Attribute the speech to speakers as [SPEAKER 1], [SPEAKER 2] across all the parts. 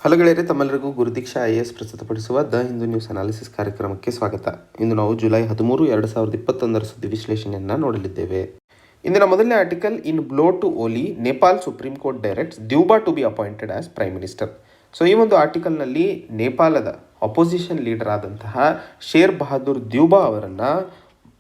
[SPEAKER 1] Hello ಗೆಳೆಯರೆ, ತಮ್ಮೆಲ್ಲರಿಗೂ ಗುರುದೀಕ್ಷಾ IAS ಪ್ರಸ್ತುತಪಡಿಸುವ ದ ಹಿಂದೂ ನ್ಯೂಸ್ ಅನಾಲಿಸಿಸ್ ಕಾರ್ಯಕ್ರಮಕ್ಕೆ ಸ್ವಾಗತ. ಇಂದು ನಾವು ಜುಲೈ 13, 2021 ಸುದ್ದಿ ವಿಶ್ಲೇಷಣೆಯನ್ನು ನೋಡಲಿದ್ದೇವೆ. ಇಂದಿನ ಮೊದಲನೇ article, in blow to Oli, Nepal supreme court directs Deuba to be appointed as prime minister. So ಈ ಒಂದು ಆರ್ಟಿಕಲ್ನಲ್ಲಿ ನೇಪಾಳದ ಅಪೋಸಿಷನ್ ಲೀಡರ್ ಆದಂತಹ ಶೇರ್ ಬಹದ್ದೂರ್ ದ್ಯೂಬಾ ಅವರನ್ನು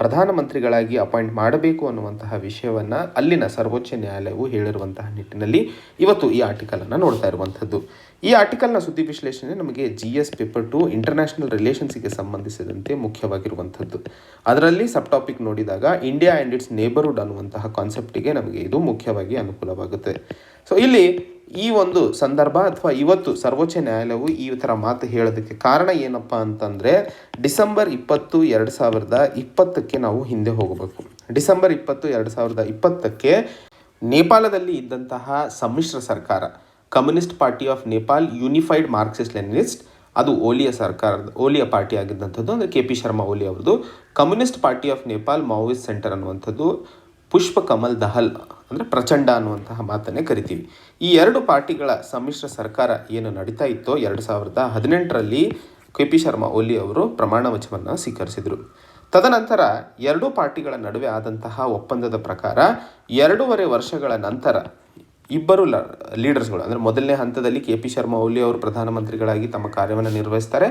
[SPEAKER 1] ಪ್ರಧಾನಮಂತ್ರಿಗಳಾಗಿ ಅಪಾಯಿಂಟ್ ಮಾಡಬೇಕು ಅನ್ನುವಂತಹ ವಿಷಯವನ್ನು ಅಲ್ಲಿನ ಸರ್ವೋಚ್ಚ ನ್ಯಾಯಾಲಯವು ಹೇಳಿರುವಂತಹ ನಿಟ್ಟಿನಲ್ಲಿ ಇವತ್ತು ಈ ಆರ್ಟಿಕಲನ್ನು ನೋಡ್ತಾ ಇರುವಂಥದ್ದು. ಈ ಆರ್ಟಿಕಲ್ನ ಸುದ್ದಿ ವಿಶ್ಲೇಷಣೆ ನಮಗೆ GS ಪೇಪರ್ 2 ಇಂಟರ್ನ್ಯಾಷನಲ್ ರಿಲೇಷನ್ಸ್ಗೆ ಸಂಬಂಧಿಸಿದಂತೆ ಮುಖ್ಯವಾಗಿರುವಂಥದ್ದು. ಅದರಲ್ಲಿ ಸಬ್ ಟಾಪಿಕ್ ನೋಡಿದಾಗ ಇಂಡಿಯಾ ಆ್ಯಂಡ್ ಇಟ್ಸ್ ನೇಬರ್ಹುಡ್ ಅನ್ನುವಂತಹ ಕಾನ್ಸೆಪ್ಟಿಗೆ ನಮಗೆ ಇದು ಮುಖ್ಯವಾಗಿ ಅನುಕೂಲವಾಗುತ್ತೆ. ಸೊ ಇಲ್ಲಿ ಈ ಒಂದು ಸಂದರ್ಭ ಅಥವಾ ಇವತ್ತು ಸರ್ವೋಚ್ಚ ನ್ಯಾಯಾಲಯವು ಈ ಥರ ಮಾತು ಹೇಳೋದಕ್ಕೆ ಕಾರಣ ಏನಪ್ಪ ಅಂತಂದರೆ, ಡಿಸೆಂಬರ್ 20, 2020 ನಾವು ಹಿಂದೆ ಹೋಗಬೇಕು. ಡಿಸೆಂಬರ್ 20, 2020 ನೇಪಾಳದಲ್ಲಿ ಇದ್ದಂತಹ ಸಮ್ಮಿಶ್ರ ಸರ್ಕಾರ, communist party of Nepal unified Marxist Leninist, ಅದು ಓಲಿಯ ಪಾರ್ಟಿ ಆಗಿದ್ದಂಥದ್ದು, ಅಂದರೆ KP ಶರ್ಮಾ ಓಲಿ ಅವ್ರದ್ದು. Communist party of Nepal Maoist centre ಅನ್ನುವಂಥದ್ದು ಪುಷ್ಪ ಕಮಲ್ ದಹಲ್, ಅಂದರೆ ಪ್ರಚಂಡ ಅನ್ನುವಂತಹ ಮಾತನ್ನೇ ಕರಿತೀವಿ. ಈ ಎರಡು ಪಾರ್ಟಿಗಳ ಸಮ್ಮಿಶ್ರ ಸರ್ಕಾರ ಏನು ನಡೀತಾ ಇತ್ತೋ 2018ರಲ್ಲಿ KP ಶರ್ಮಾ ಓಲಿ ಅವರು ಪ್ರಮಾಣ ವಚನವನ್ನು ಸ್ವೀಕರಿಸಿದರು. ತದನಂತರ ಎರಡೂ ಪಾರ್ಟಿಗಳ ನಡುವೆ ಆದಂತಹ ಒಪ್ಪಂದದ ಪ್ರಕಾರ 2.5 ವರ್ಷಗಳ ನಂತರ ಇಬ್ಬರು ಲೀಡರ್ಸ್ಗಳು, ಅಂದರೆ ಮೊದಲನೇ ಹಂತದಲ್ಲಿ KP ಶರ್ಮಾ ಓಲಿ ಅವರು ಪ್ರಧಾನಮಂತ್ರಿಗಳಾಗಿ ತಮ್ಮ ಕಾರ್ಯವನ್ನು ನಿರ್ವಹಿಸ್ತಾರೆ.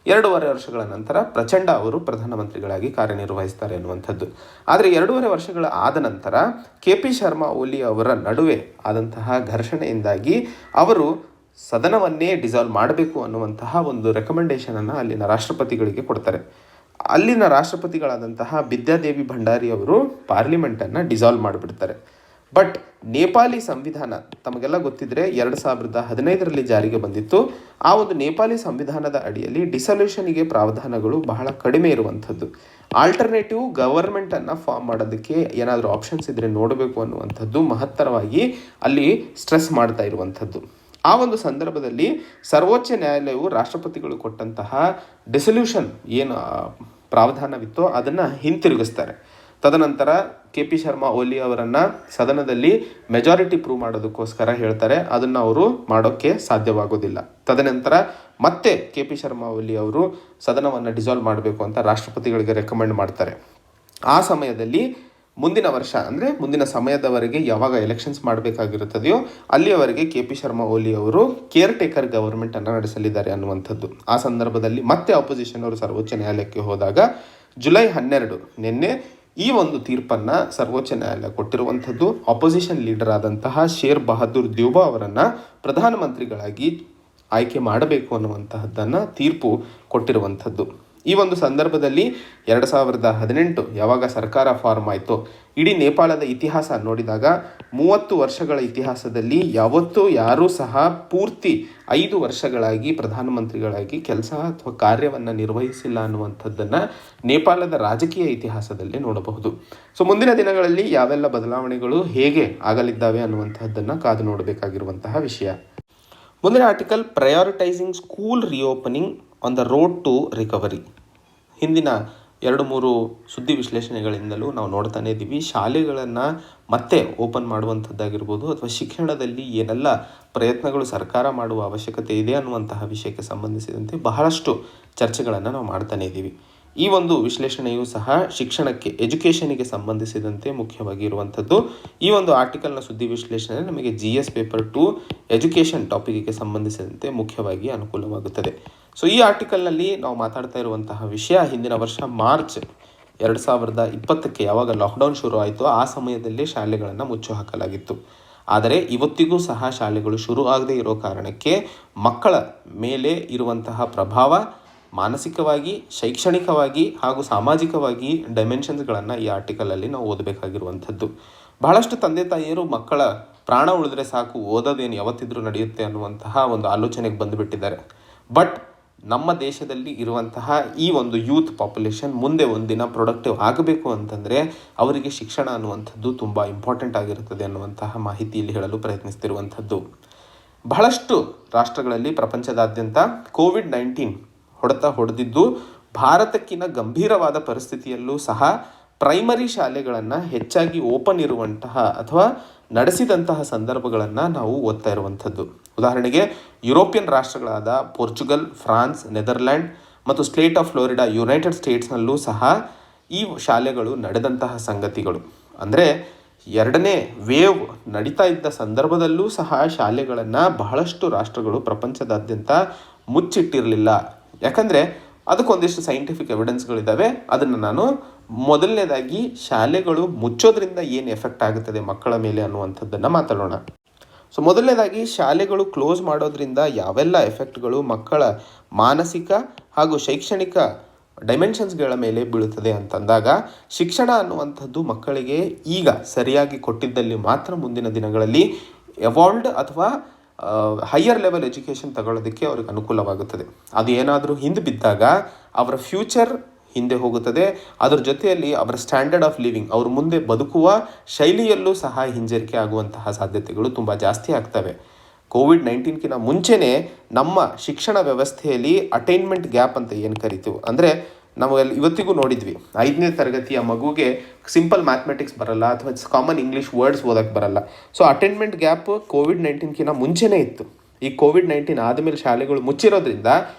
[SPEAKER 1] 2.5 ವರ್ಷಗಳ ನಂತರ ಪ್ರಚಂಡ ಅವರು ಪ್ರಧಾನಮಂತ್ರಿಗಳಾಗಿ ಕಾರ್ಯನಿರ್ವಹಿಸ್ತಾರೆ ಅನ್ನುವಂಥದ್ದು. ಆದರೆ 2.5 ವರ್ಷಗಳ ಆದ ನಂತರ KP ಶರ್ಮಾ ಓಲಿ ಅವರ ನಡುವೆ ಆದಂತಹ ಘರ್ಷಣೆಯಿಂದಾಗಿ ಅವರು ಸದನವನ್ನೇ ಡಿಸಾಲ್ವ್ ಮಾಡಬೇಕು ಅನ್ನುವಂತಹ ಒಂದು ರೆಕಮೆಂಡೇಷನನ್ನು ಅಲ್ಲಿನ ರಾಷ್ಟ್ರಪತಿಗಳಿಗೆ ಕೊಡ್ತಾರೆ. ಅಲ್ಲಿನ ರಾಷ್ಟ್ರಪತಿಗಳಾದಂತಹ ಬಿದ್ಯಾದೇವಿ ಭಂಡಾರಿ ಅವರು ಪಾರ್ಲಿಮೆಂಟನ್ನು ಡಿಸಾಲ್ವ್ ಮಾಡಿಬಿಡ್ತಾರೆ. ಬಟ್ ನೇಪಾಳಿ ಸಂವಿಧಾನ ತಮಗೆಲ್ಲ ಗೊತ್ತಿದ್ದರೆ 2015ರಲ್ಲಿ ಜಾರಿಗೆ ಬಂದಿತ್ತು. ಆ ಒಂದು ನೇಪಾಳಿ ಸಂವಿಧಾನದ ಅಡಿಯಲ್ಲಿ ಡಿಸಲ್ಯೂಷನ್ಗೆ ಪ್ರಾವಧಾನಗಳು ಬಹಳ ಕಡಿಮೆ ಇರುವಂಥದ್ದು. ಆಲ್ಟರ್ನೇಟಿವ್ ಗವರ್ಮೆಂಟನ್ನು ಫಾರ್ಮ್ ಮಾಡೋದಕ್ಕೆ ಏನಾದರೂ ಆಪ್ಷನ್ಸ್ ಇದ್ದರೆ ನೋಡಬೇಕು ಅನ್ನುವಂಥದ್ದು ಮಹತ್ತರವಾಗಿ ಅಲ್ಲಿ ಸ್ಟ್ರೆಸ್ ಮಾಡ್ತಾ ಇರುವಂಥದ್ದು. ಆ ಒಂದು ಸಂದರ್ಭದಲ್ಲಿ ಸರ್ವೋಚ್ಚ ನ್ಯಾಯಾಲಯವು ರಾಷ್ಟ್ರಪತಿಗಳು ಕೊಟ್ಟಂತಹ ಡಿಸಲ್ಯೂಷನ್ ಏನು ಪ್ರಾವಧಾನವಿತ್ತೋ ಅದನ್ನು ಹಿಂತಿರುಗಿಸ್ತಾರೆ. ತದನಂತರ KP ಶರ್ಮಾ ಓಲಿ ಅವರನ್ನು ಸದನದಲ್ಲಿ ಮೆಜಾರಿಟಿ ಪ್ರೂವ್ ಮಾಡೋದಕ್ಕೋಸ್ಕರ ಹೇಳ್ತಾರೆ. ಅದನ್ನು ಅವರು ಮಾಡೋಕ್ಕೆ ಸಾಧ್ಯವಾಗೋದಿಲ್ಲ. ತದನಂತರ ಮತ್ತೆ KP ಶರ್ಮಾ ಓಲಿ ಅವರು ಸದನವನ್ನು ಡಿಸಾಲ್ವ್ ಮಾಡಬೇಕು ಅಂತ ರಾಷ್ಟ್ರಪತಿಗಳಿಗೆ ರೆಕಮೆಂಡ್ ಮಾಡ್ತಾರೆ. ಆ ಸಮಯದಲ್ಲಿ ಮುಂದಿನ ವರ್ಷ, ಅಂದರೆ ಮುಂದಿನ ಸಮಯದವರೆಗೆ ಯಾವಾಗ ಎಲೆಕ್ಷನ್ಸ್ ಮಾಡಬೇಕಾಗಿರುತ್ತದೆಯೋ ಅಲ್ಲಿಯವರೆಗೆ KP ಶರ್ಮಾ ಓಲಿ ಅವರು ಕೇರ್ ಟೇಕರ್ ಗವರ್ಮೆಂಟನ್ನು ನಡೆಸಲಿದ್ದಾರೆ ಅನ್ನುವಂಥದ್ದು. ಆ ಸಂದರ್ಭದಲ್ಲಿ ಮತ್ತೆ ಅಪೋಸಿಷನ್ ಅವರು ಸರ್ವೋಚ್ಚ ನ್ಯಾಯಾಲಯಕ್ಕೆ ಹೋದಾಗ ಜುಲೈ 12 ನಿನ್ನೆ ಈ ಒಂದು ತೀರ್ಪನ್ನು ಸರ್ವೋಚ್ಚ ನ್ಯಾಯಾಲಯ ಕೊಟ್ಟಿರುವಂಥದ್ದು. ಅಪೋಸಿಷನ್ ಲೀಡರ್ ಆದಂತಹ ಶೇರ್ ಬಹದ್ದೂರ್ ದ್ಯೂಬಾ ಅವರನ್ನು ಪ್ರಧಾನಮಂತ್ರಿಗಳಾಗಿ ಆಯ್ಕೆ ಮಾಡಬೇಕು ಅನ್ನುವಂತಹದ್ದನ್ನು ತೀರ್ಪು ಕೊಟ್ಟಿರುವಂಥದ್ದು. ಈ ಒಂದು ಸಂದರ್ಭದಲ್ಲಿ 2018 ಯಾವಾಗ ಸರ್ಕಾರ ಫಾರ್ಮ್ ಆಯಿತೋ, ಇಡೀ ನೇಪಾಳದ ಇತಿಹಾಸ ನೋಡಿದಾಗ 30 ವರ್ಷಗಳ ಇತಿಹಾಸದಲ್ಲಿ ಯಾವತ್ತೂ ಯಾರೂ ಸಹ ಪೂರ್ತಿ 5 ವರ್ಷಗಳಾಗಿ ಪ್ರಧಾನಮಂತ್ರಿಗಳಾಗಿ ಕೆಲಸ ಅಥವಾ ಕಾರ್ಯವನ್ನು ನಿರ್ವಹಿಸಿಲ್ಲ ಅನ್ನುವಂಥದ್ದನ್ನು ನೇಪಾಳದ ರಾಜಕೀಯ ಇತಿಹಾಸದಲ್ಲಿ ನೋಡಬಹುದು. ಸೊ ಮುಂದಿನ ದಿನಗಳಲ್ಲಿ ಯಾವೆಲ್ಲ ಬದಲಾವಣೆಗಳು ಹೇಗೆ ಆಗಲಿದ್ದಾವೆ ಅನ್ನುವಂಥದ್ದನ್ನು ಕಾದು ನೋಡಬೇಕಾಗಿರುವಂತಹ ವಿಷಯ. ಮುಂದಿನ article, prioritising school reopening on the road to recovery. ಹಿಂದಿನ 2-3 ಸುದ್ದಿ ವಿಶ್ಲೇಷಣೆಗಳಿಂದಲೂ ನಾವು ನೋಡ್ತಾನೆ ಇದ್ದೀವಿ. ಶಾಲೆಗಳನ್ನು ಮತ್ತೆ ಓಪನ್ ಮಾಡುವಂಥದ್ದಾಗಿರ್ಬೋದು ಅಥವಾ ಶಿಕ್ಷಣದಲ್ಲಿ ಏನೆಲ್ಲ ಪ್ರಯತ್ನಗಳು ಸರ್ಕಾರ ಮಾಡುವ ಅವಶ್ಯಕತೆ ಇದೆ ಅನ್ನುವಂತಹ ವಿಷಯಕ್ಕೆ ಸಂಬಂಧಿಸಿದಂತೆ ಬಹಳಷ್ಟು ಚರ್ಚೆಗಳನ್ನು ನಾವು ಮಾಡ್ತಾನೆ ಇದ್ದೀವಿ. ಈ ಒಂದು ವಿಶ್ಲೇಷಣೆಯು ಸಹ ಶಿಕ್ಷಣಕ್ಕೆ, ಎಜುಕೇಷನಿಗೆ ಸಂಬಂಧಿಸಿದಂತೆ ಮುಖ್ಯವಾಗಿ ಇರುವಂಥದ್ದು. ಈ ಒಂದು ಆರ್ಟಿಕಲ್ನ ಸುದ್ದಿ ವಿಶ್ಲೇಷಣೆ ನಮಗೆ GS ಪೇಪರ್ 2 ಎಜುಕೇಷನ್ ಟಾಪಿಕ್ಗೆ ಸಂಬಂಧಿಸಿದಂತೆ ಮುಖ್ಯವಾಗಿ ಅನುಕೂಲವಾಗುತ್ತದೆ. ಸೊ ಈ ಆರ್ಟಿಕಲ್ನಲ್ಲಿ ನಾವು ಮಾತಾಡ್ತಾ ಇರುವಂತಹ ವಿಷಯ, ಹಿಂದಿನ ವರ್ಷ ಮಾರ್ಚ್ 2020 ಯಾವಾಗ ಲಾಕ್ಡೌನ್ ಶುರು ಆಯಿತು ಆ ಸಮಯದಲ್ಲೇ ಶಾಲೆಗಳನ್ನು ಮುಚ್ಚು ಹಾಕಲಾಗಿತ್ತು. ಆದರೆ ಇವತ್ತಿಗೂ ಸಹ ಶಾಲೆಗಳು ಶುರು ಆಗದೇ ಇರೋ ಕಾರಣಕ್ಕೆ ಮಕ್ಕಳ ಮೇಲೆ ಇರುವಂತಹ ಪ್ರಭಾವ ಮಾನಸಿಕವಾಗಿ, ಶೈಕ್ಷಣಿಕವಾಗಿ ಹಾಗೂ ಸಾಮಾಜಿಕವಾಗಿ ಡೈಮೆನ್ಷನ್ಸ್ಗಳನ್ನು ಈ ಆರ್ಟಿಕಲಲ್ಲಿ ನಾವು ಓದಬೇಕಾಗಿರುವಂಥದ್ದು. ಬಹಳಷ್ಟು ತಂದೆ ತಾಯಿಯರು ಮಕ್ಕಳ ಪ್ರಾಣ ಉಳಿದ್ರೆ ಸಾಕು, ಓದೋದೇನು ಯಾವತ್ತಿದ್ರೂ ನಡೆಯುತ್ತೆ ಅನ್ನುವಂತಹ ಒಂದು ಆಲೋಚನೆಗೆ ಬಂದುಬಿಟ್ಟಿದ್ದಾರೆ. ಬಟ್ ನಮ್ಮ ದೇಶದಲ್ಲಿ ಇರುವಂತಹ ಈ ಒಂದು ಯೂತ್ ಪಾಪ್ಯುಲೇಷನ್ ಮುಂದೆ ಒಂದಿನ ಪ್ರೊಡಕ್ಟಿವ್ ಆಗಬೇಕು ಅಂತಂದರೆ ಅವರಿಗೆ ಶಿಕ್ಷಣ ಅನ್ನುವಂಥದ್ದು ತುಂಬ ಇಂಪಾರ್ಟೆಂಟ್ ಆಗಿರುತ್ತದೆ ಅನ್ನುವಂತಹ ಮಾಹಿತಿಯಲ್ಲಿ ಹೇಳಲು ಪ್ರಯತ್ನಿಸ್ತಿರುವಂಥದ್ದು. ಬಹಳಷ್ಟು ರಾಷ್ಟ್ರಗಳಲ್ಲಿ ಪ್ರಪಂಚದಾದ್ಯಂತ COVID-19 ಹೊಡೆದಿದ್ದು, ಭಾರತಕ್ಕಿಂತ ಗಂಭೀರವಾದ ಪರಿಸ್ಥಿತಿಯಲ್ಲೂ ಸಹ ಪ್ರೈಮರಿ ಶಾಲೆಗಳನ್ನು ಹೆಚ್ಚಾಗಿ ಓಪನ್ ಇರುವಂತಹ ಅಥವಾ ನಡೆಸಿದಂತಹ ಸಂದರ್ಭಗಳನ್ನು ನಾವು ಓದ್ತಾ ಇರುವಂಥದ್ದು. ಉದಾಹರಣೆಗೆ ಯುರೋಪಿಯನ್ ರಾಷ್ಟ್ರಗಳಾದ ಪೋರ್ಚುಗಲ್, ಫ್ರಾನ್ಸ್, ನೆದರ್ಲ್ಯಾಂಡ್ ಮತ್ತು ಸ್ಟೇಟ್ ಆಫ್ ಫ್ಲೋರಿಡಾ, ಯುನೈಟೆಡ್ ಸ್ಟೇಟ್ಸ್ನಲ್ಲೂ ಸಹ ಈ ಶಾಲೆಗಳು ನಡೆದಂತಹ ಸಂಗತಿಗಳು. ಅಂದರೆ ಎರಡನೇ ವೇವ್ ನಡೀತಾ ಇದ್ದ ಸಂದರ್ಭದಲ್ಲೂ ಸಹ ಶಾಲೆಗಳನ್ನು ಬಹಳಷ್ಟು ರಾಷ್ಟ್ರಗಳು ಪ್ರಪಂಚದಾದ್ಯಂತ ಮುಚ್ಚಿಟ್ಟಿರಲಿಲ್ಲ. ಯಾಕಂದರೆ ಅದಕ್ಕೊಂದಿಷ್ಟು ಸೈಂಟಿಫಿಕ್ ಎವಿಡೆನ್ಸ್ಗಳಿದ್ದಾವೆ. ಅದನ್ನು ನಾನು ಮೊದಲನೇದಾಗಿ ಶಾಲೆಗಳು ಮುಚ್ಚೋದ್ರಿಂದ ಏನು ಎಫೆಕ್ಟ್ ಆಗುತ್ತದೆ ಮಕ್ಕಳ ಮೇಲೆ ಅನ್ನುವಂಥದ್ದನ್ನು ಮಾತಾಡೋಣ. ಸೊ ಮೊದಲನೇದಾಗಿ ಶಾಲೆಗಳು ಕ್ಲೋಸ್ ಮಾಡೋದ್ರಿಂದ ಯಾವೆಲ್ಲ ಎಫೆಕ್ಟ್ಗಳು ಮಕ್ಕಳ ಮಾನಸಿಕ ಹಾಗೂ ಶೈಕ್ಷಣಿಕ ಡೈಮೆನ್ಷನ್ಸ್ಗಳ ಮೇಲೆ ಬೀಳುತ್ತದೆ ಅಂತಂದಾಗ, ಶಿಕ್ಷಣ ಅನ್ನುವಂಥದ್ದು ಮಕ್ಕಳಿಗೆ ಈಗ ಸರಿಯಾಗಿ ಕೊಟ್ಟಿದ್ದಲ್ಲಿ ಮಾತ್ರ ಮುಂದಿನ ದಿನಗಳಲ್ಲಿ ಎವಾಲ್ವ್ಡ್ ಅಥವಾ ಹೈಯರ್ ಲೆವೆಲ್ ಎಜುಕೇಷನ್ ತಗೊಳ್ಳೋದಕ್ಕೆ ಅವ್ರಿಗೆ ಅನುಕೂಲವಾಗುತ್ತದೆ. ಅದು ಏನಾದರೂ ಹಿಂದೆ ಬಿದ್ದಾಗ ಅವರ ಫ್ಯೂಚರ್ ಹಿಂದೆ ಹೋಗುತ್ತದೆ. ಅದರ ಜೊತೆಯಲ್ಲಿ ಅವರ ಸ್ಟ್ಯಾಂಡರ್ಡ್ ಆಫ್ ಲಿವಿಂಗ್, ಅವರು ಮುಂದೆ ಬದುಕುವ ಶೈಲಿಯಲ್ಲೂ ಸಹ ಹಿಂಜರಿಕೆ ಆಗುವಂತಹ ಸಾಧ್ಯತೆಗಳು ತುಂಬ ಜಾಸ್ತಿ ಆಗ್ತವೆ. ಕೋವಿಡ್-19ಕಿಂತ ಮುಂಚೆನೇ ನಮ್ಮ ಶಿಕ್ಷಣ ವ್ಯವಸ್ಥೆಯಲ್ಲಿ ಅಟೈನ್ಮೆಂಟ್ ಗ್ಯಾಪ್ ಅಂತ ಏನು ಕರಿತೀವಿ, ಅಂದರೆ ನಾವು ಇವತ್ತಿಗೂ ನೋಡಿದ್ವಿ 5ನೇ ತರಗತಿಯ ಮಗುಗೆ ಸಿಂಪಲ್ ಮ್ಯಾಥಮೆಟಿಕ್ಸ್ ಬರಲ್ಲ ಅಥವಾ ಕಾಮನ್ ಇಂಗ್ಲೀಷ್ ವರ್ಡ್ಸ್ ಓದಕ್ಕೆ ಬರಲ್ಲ. ಸೊ ಅಟೈನ್ಮೆಂಟ್ ಗ್ಯಾಪ್ ಕೋವಿಡ್-19ಕಿಂತ ಮುಂಚೆನೇ ಇತ್ತು. ಈ ಕೋವಿಡ್-19 ಆದಮೇಲೆ ಶಾಲೆಗಳು ಮುಚ್ಚಿರೋದ್ರಿಂದ